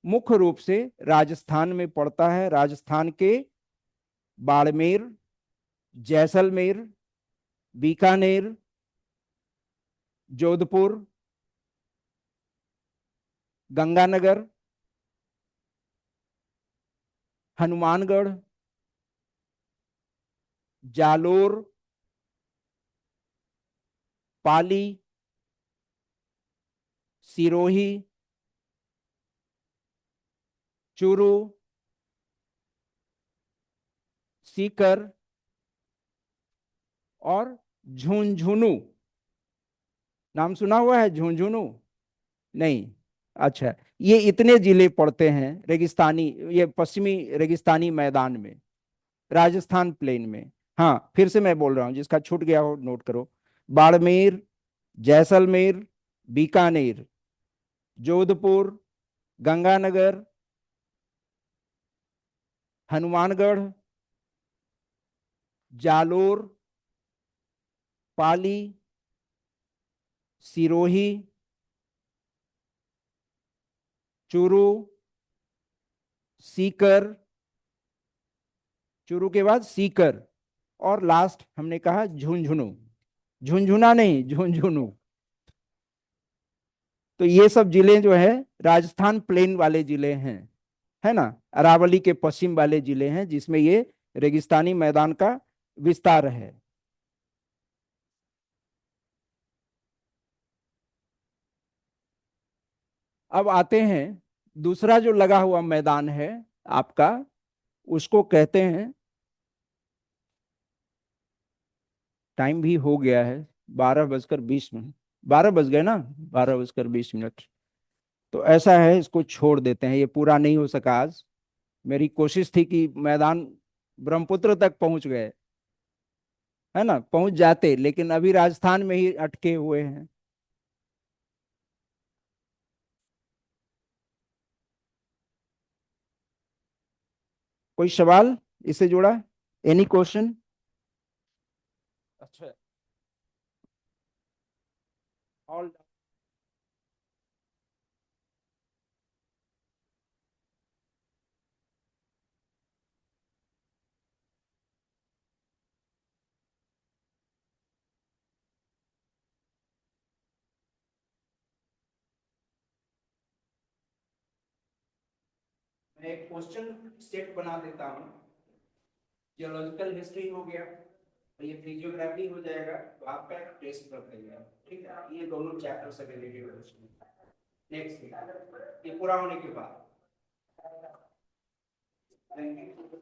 A: मुख्य रूप से राजस्थान में पड़ता है। राजस्थान के बाड़मेर, जैसलमेर, बीकानेर, जोधपुर, गंगानगर, हनुमानगढ़, जालोर, पाली, सिरोही, चूरू, सीकर और झुंझुनू। नाम सुना हुआ है झुंझुनू? नहीं। अच्छा, ये इतने जिले पड़ते हैं रेगिस्तानी, ये पश्चिमी रेगिस्तानी मैदान में, राजस्थान प्लेन में। हाँ, फिर से मैं बोल रहा हूं, जिसका छूट गया हो नोट करो। बाड़मेर, जैसलमेर, बीकानेर, जोधपुर, गंगानगर, हनुमानगढ़, जालोर, पाली, सिरोही, चूरू, सीकर, चूरू के बाद सीकर, और लास्ट हमने कहा झुंझुनू। झुंझुना नहीं, झुंझुनू। तो ये सब जिले जो है राजस्थान प्लेन वाले जिले हैं, है ना, अरावली के पश्चिम वाले जिले हैं जिसमें ये रेगिस्तानी मैदान का विस्तार है। अब आते हैं, दूसरा जो लगा हुआ मैदान है आपका, उसको कहते हैं, टाइम भी हो गया है, 12:20। 12 बज गए ना, 12:20। तो ऐसा है, इसको छोड़ देते हैं, ये पूरा नहीं हो सका आज। मेरी कोशिश थी कि मैदान ब्रह्मपुत्र तक पहुंच गए, है ना, पहुंच जाते, लेकिन अभी राजस्थान में ही अटके हुए हैं। कोई सवाल इससे जुड़ा? Any question? अच्छा। ऑल। मैं एक क्वेश्चन सेट बना देता हूँ। जियोलॉजिकल हिस्ट्री हो गया, तो ये फिजियोग्राफी हो जाएगा, तो आपका एक टेस्ट रख देगा। ठीक है, ये दोनों चैप्टर से रिलेटेड क्वेश्चन। नेक्स्ट, ये पूरा होने के बाद, थैंक यू।